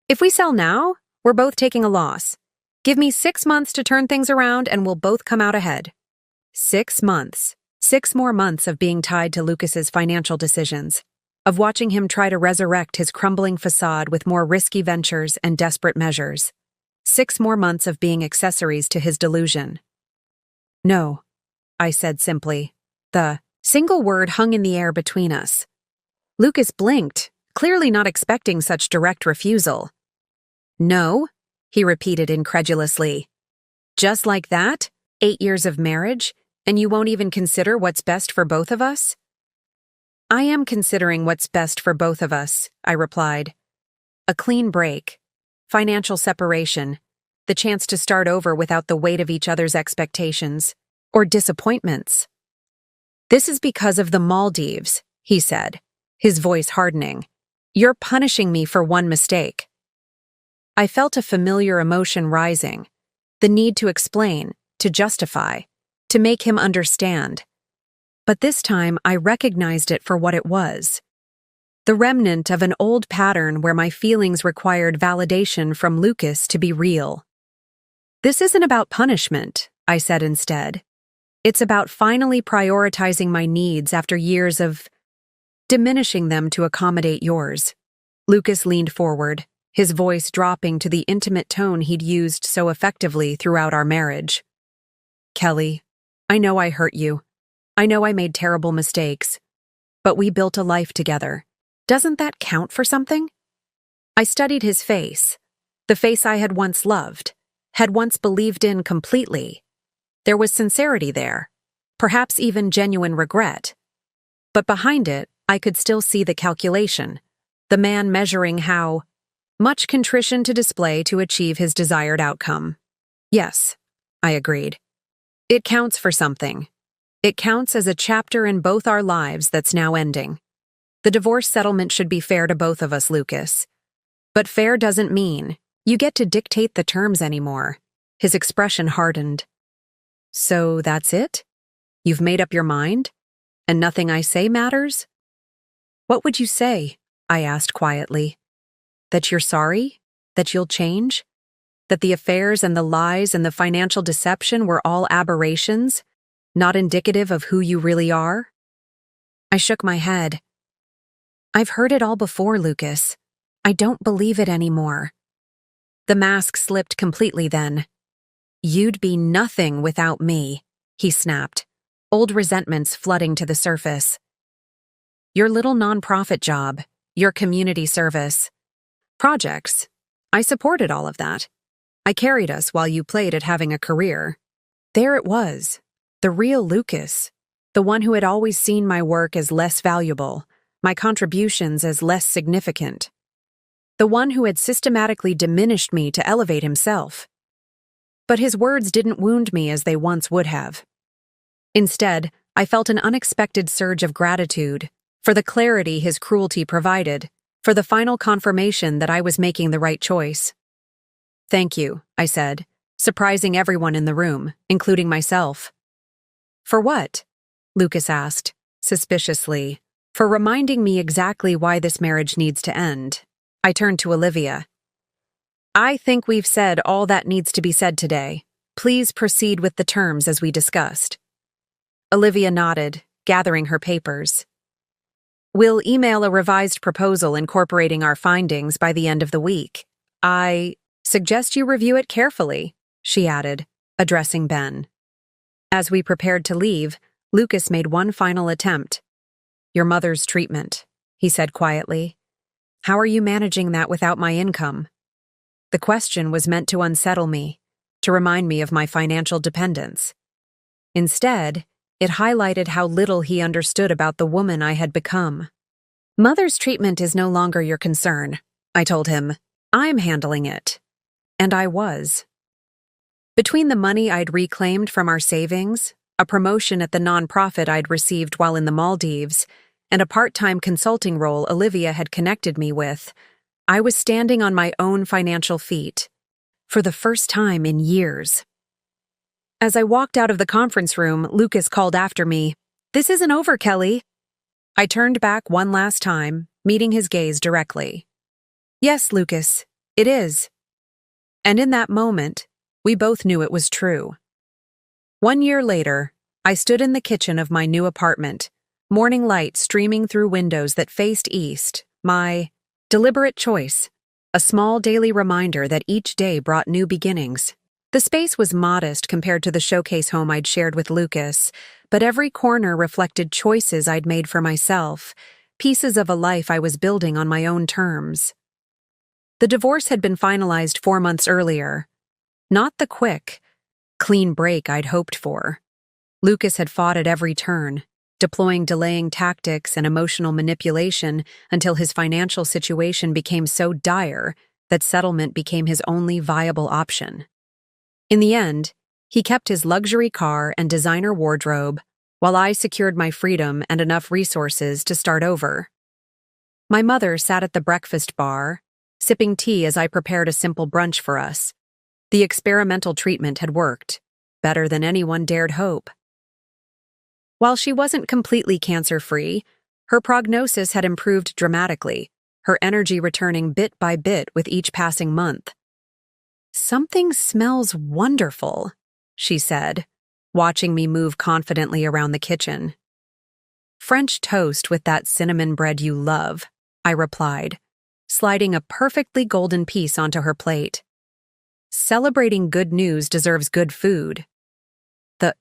If we sell now, we're both taking a loss. Give me 6 months to turn things around and we'll both come out ahead." 6 months. 6 more months of being tied to Lucas's financial decisions, of watching him try to resurrect his crumbling facade with more risky ventures and desperate measures. 6 more months of being accessories to his delusion. "No," I said simply. The single word hung in the air between us. Lucas blinked, clearly not expecting such direct refusal. "No?" he repeated incredulously. "Just like that? 8 years of marriage, and you won't even consider what's best for both of us?" "I am considering what's best for both of us," I replied. "A clean break. financial separation, the chance to start over without the weight of each other's expectations or disappointments. "This is because of the Maldives," he said, his voice hardening. "You're punishing me for one mistake." I felt a familiar emotion rising, the need to explain, to justify, to make him understand. But this time I recognized it for what it was. The remnant of an old pattern where my feelings required validation from Lucas to be real. "This isn't about punishment," I said instead. "It's about finally prioritizing my needs after years of diminishing them to accommodate yours." Lucas leaned forward, his voice dropping to the intimate tone he'd used so effectively throughout our marriage. "Kelly, I know I hurt you. I know I made terrible mistakes. But we built a life together. Doesn't that count for something?" I studied his face, the face I had once loved, had once believed in completely. There was sincerity there, perhaps even genuine regret. But behind it, I could still see the calculation, the man measuring how much contrition to display to achieve his desired outcome. "Yes," I agreed. "It counts for something. It counts as a chapter in both our lives that's now ending. The divorce settlement should be fair to both of us, Lucas. But fair doesn't mean you get to dictate the terms anymore." His expression hardened. "So that's it? You've made up your mind? And nothing I say matters?" "What would you say?" I asked quietly. "That you're sorry? That you'll change? That the affairs and the lies and the financial deception were all aberrations, not indicative of who you really are?" I shook my head. "I've heard it all before, Lucas. I don't believe it anymore." The mask slipped completely then. "You'd be nothing without me," he snapped, old resentments flooding to the surface. "Your little nonprofit job, your community service, projects. I supported all of that. I carried us while you played at having a career. There it was, the real Lucas, the one who had always seen my work as less valuable, my contributions as less significant. The one who had systematically diminished me to elevate himself. But his words didn't wound me as they once would have. Instead, I felt an unexpected surge of gratitude for the clarity his cruelty provided, for the final confirmation that I was making the right choice. "Thank you," I said, surprising everyone in the room, including myself. "For what?" Lucas asked, suspiciously. "For reminding me exactly why this marriage needs to end." I turned to Olivia. "I think we've said all that needs to be said today. Please proceed with the terms as we discussed." Olivia nodded, gathering her papers. "We'll email a revised proposal incorporating our findings by the end of the week. I suggest you review it carefully," she added, addressing Ben. As we prepared to leave, Lucas made one final attempt. "Your mother's treatment," he said quietly. "How are you managing that without my income?" The question was meant to unsettle me, to remind me of my financial dependence. Instead, it highlighted how little he understood about the woman I had become. "Mother's treatment is no longer your concern," I told him. "I'm handling it." And I was. Between the money I'd reclaimed from our savings, a promotion at the nonprofit I'd received while in the Maldives, and a part-time consulting role Olivia had connected me with, I was standing on my own financial feet, for the first time in years. As I walked out of the conference room, Lucas called after me, "This isn't over, Kelly." I turned back one last time, meeting his gaze directly. "Yes, Lucas, it is." And in that moment, we both knew it was true. 1 year later, I stood in the kitchen of my new apartment, morning light streaming through windows that faced east, my deliberate choice, a small daily reminder that each day brought new beginnings. The space was modest compared to the showcase home I'd shared with Lucas, but every corner reflected choices I'd made for myself, pieces of a life I was building on my own terms. The divorce had been finalized 4 months earlier. Not the quick, clean break I'd hoped for. Lucas had fought at every turn, deploying delaying tactics and emotional manipulation until his financial situation became so dire that settlement became his only viable option. In the end, he kept his luxury car and designer wardrobe, while I secured my freedom and enough resources to start over. My mother sat at the breakfast bar, sipping tea as I prepared a simple brunch for us. The experimental treatment had worked, better than anyone dared hope. While she wasn't completely cancer-free, her prognosis had improved dramatically, her energy returning bit by bit with each passing month. "Something smells wonderful," she said, watching me move confidently around the kitchen. "French toast with that cinnamon bread you love," I replied, sliding a perfectly golden piece onto her plate. Celebrating good news deserves good food. The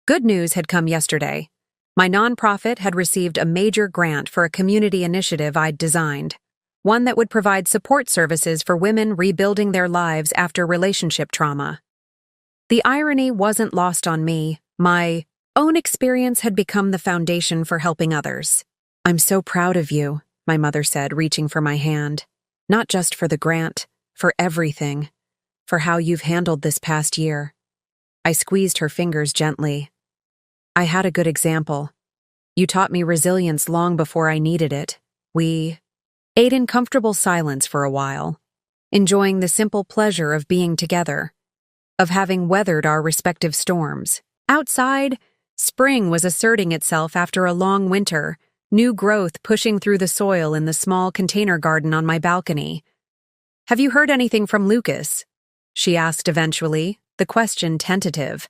good news had come yesterday. My nonprofit had received a major grant for a community initiative I'd designed, one that would provide support services for women rebuilding their lives after relationship trauma. The irony wasn't lost on me. My own experience had become the foundation for helping others. "I'm so proud of you," my mother said, reaching for my hand. "Not just for the grant, for everything, for how you've handled this past year." I squeezed her fingers gently. "I had a good example. You taught me resilience long before I needed it." We ate in comfortable silence for a while, enjoying the simple pleasure of being together, of having weathered our respective storms. Outside, spring was asserting itself after a long winter, new growth pushing through the soil in the small container garden on my balcony. "Have you heard anything from Lucas?" she asked eventually, the question tentative.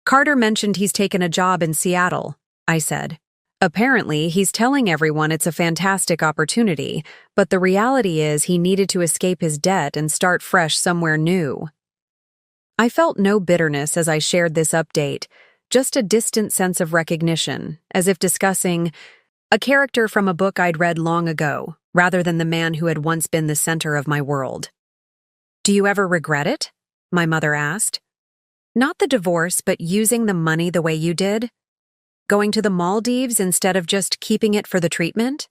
"Carter mentioned he's taken a job in Seattle," I said. "Apparently, he's telling everyone it's a fantastic opportunity, but the reality is he needed to escape his debt and start fresh somewhere new." I felt no bitterness as I shared this update, just a distant sense of recognition, as if discussing a character from a book I'd read long ago, rather than the man who had once been the center of my world. "Do you ever regret it?" my mother asked. "Not the divorce, but using the money the way you did? Going to the Maldives instead of just keeping it for the treatment?"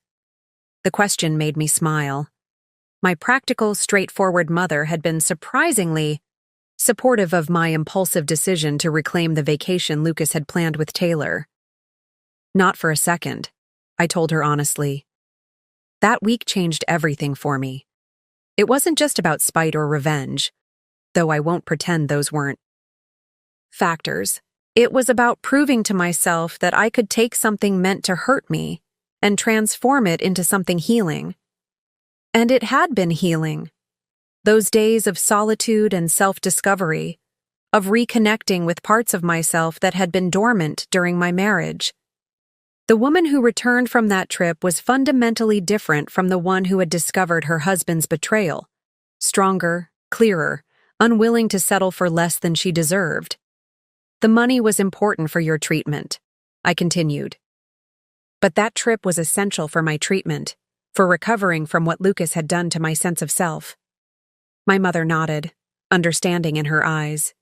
The question made me smile. My practical, straightforward mother had been surprisingly supportive of my impulsive decision to reclaim the vacation Lucas had planned with Taylor. "Not for a second," I told her honestly. That week changed everything for me. It wasn't just about spite or revenge, though I won't pretend those weren't factors. It was about proving to myself that I could take something meant to hurt me and transform it into something healing. And it had been healing. Those days of solitude and self-discovery, of reconnecting with parts of myself that had been dormant during my marriage. The woman who returned from that trip was fundamentally different from the one who had discovered her husband's betrayal. Stronger, clearer, unwilling to settle for less than she deserved. "The money was important for your treatment," I continued. "But that trip was essential for my treatment, for recovering from what Lucas had done to my sense of self." My mother nodded, understanding in her eyes.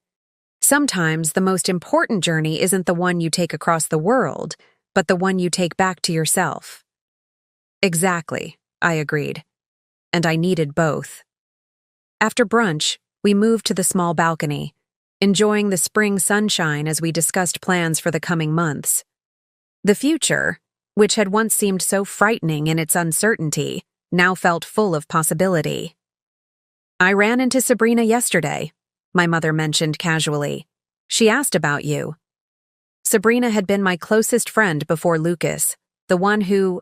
"Sometimes the most important journey isn't the one you take across the world, but the one you take back to yourself." "Exactly," I agreed. And I needed both. After brunch, we moved to the small balcony, enjoying the spring sunshine as we discussed plans for the coming months. The future, which had once seemed so frightening in its uncertainty, now felt full of possibility. "I ran into Sabrina yesterday," my mother mentioned casually. "She asked about you." Sabrina had been my closest friend before Lucas, the one who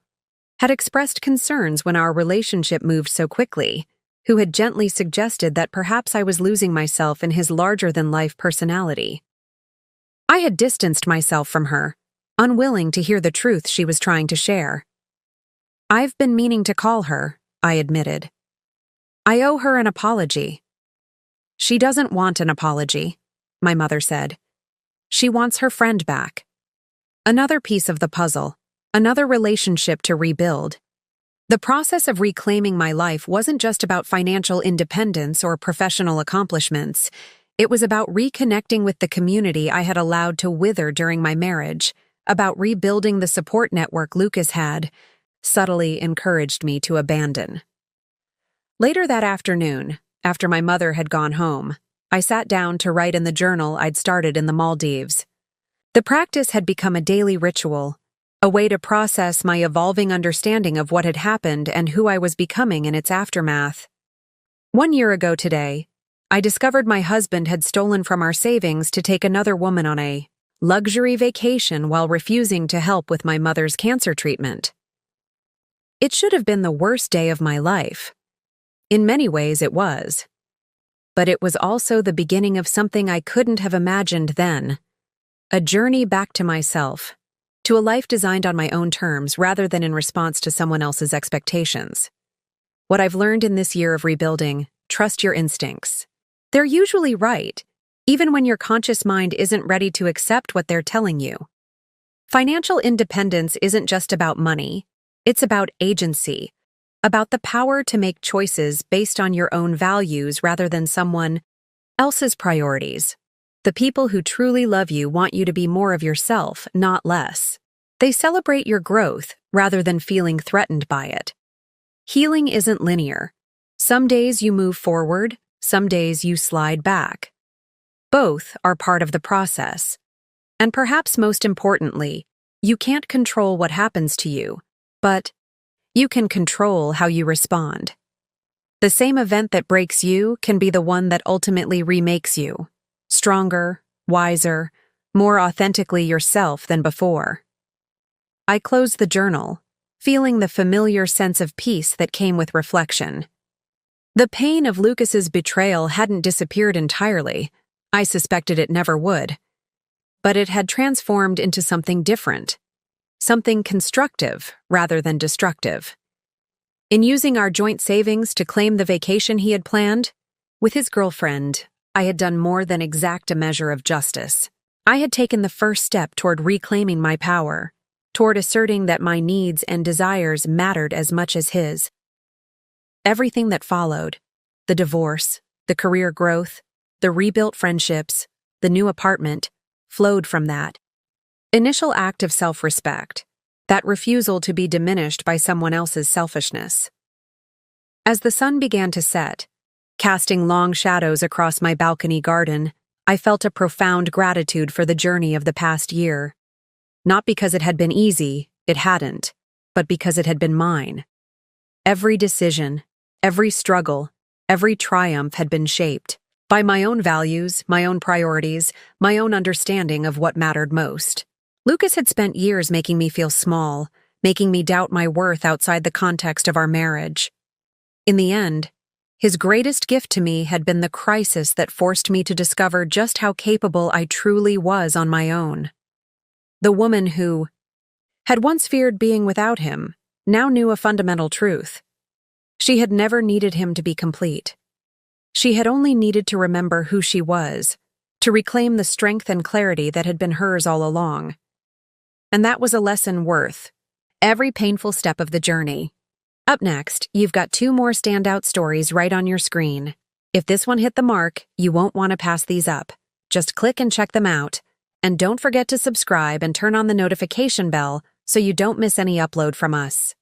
had expressed concerns when our relationship moved so quickly, who had gently suggested that perhaps I was losing myself in his larger-than-life personality. I had distanced myself from her, unwilling to hear the truth she was trying to share. "I've been meaning to call her," I admitted. "I owe her an apology." "She doesn't want an apology," my mother said. "She wants her friend back. Another piece of the puzzle, another relationship to rebuild." The process of reclaiming my life wasn't just about financial independence or professional accomplishments. It was about reconnecting with the community I had allowed to wither during my marriage, about rebuilding the support network Lucas had subtly encouraged me to abandon. Later that afternoon, after my mother had gone home, I sat down to write in the journal I'd started in the Maldives. The practice had become a daily ritual, a way to process my evolving understanding of what had happened and who I was becoming in its aftermath. 1 year ago today, I discovered my husband had stolen from our savings to take another woman on a luxury vacation while refusing to help with my mother's cancer treatment. It should have been the worst day of my life. In many ways it was. But it was also the beginning of something I couldn't have imagined then. A journey back to myself, to a life designed on my own terms rather than in response to someone else's expectations. What I've learned in this year of rebuilding: trust your instincts. They're usually right, even when your conscious mind isn't ready to accept what they're telling you. Financial independence isn't just about money, it's about agency, about the power to make choices based on your own values rather than someone else's priorities. The people who truly love you want you to be more of yourself, not less. They celebrate your growth rather than feeling threatened by it. Healing isn't linear. Some days you move forward, some days you slide back. Both are part of the process. And perhaps most importantly, you can't control what happens to you, but you can control how you respond. The same event that breaks you can be the one that ultimately remakes you, stronger, wiser, more authentically yourself than before. I closed the journal, feeling the familiar sense of peace that came with reflection. The pain of Lucas's betrayal hadn't disappeared entirely. I suspected it never would. But it had transformed into something different, something constructive rather than destructive. In using our joint savings to claim the vacation he had planned, with his girlfriend, I had done more than exact a measure of justice. I had taken the first step toward reclaiming my power, toward asserting that my needs and desires mattered as much as his. Everything that followed, the divorce, the career growth, the rebuilt friendships, the new apartment, flowed from that initial act of self-respect, that refusal to be diminished by someone else's selfishness. As the sun began to set, casting long shadows across my balcony garden, I felt a profound gratitude for the journey of the past year. Not because it had been easy, it hadn't, but because it had been mine. Every decision, every struggle, every triumph had been shaped by my own values, my own priorities, my own understanding of what mattered most. Lucas had spent years making me feel small, making me doubt my worth outside the context of our marriage. In the end, his greatest gift to me had been the crisis that forced me to discover just how capable I truly was on my own. The woman who had once feared being without him now knew a fundamental truth. She had never needed him to be complete. She had only needed to remember who she was, to reclaim the strength and clarity that had been hers all along. And that was a lesson worth every painful step of the journey. Up next, you've got 2 more standout stories right on your screen. If this one hit the mark, you won't want to pass these up. Just click and check them out. And don't forget to subscribe and turn on the notification bell so you don't miss any upload from us.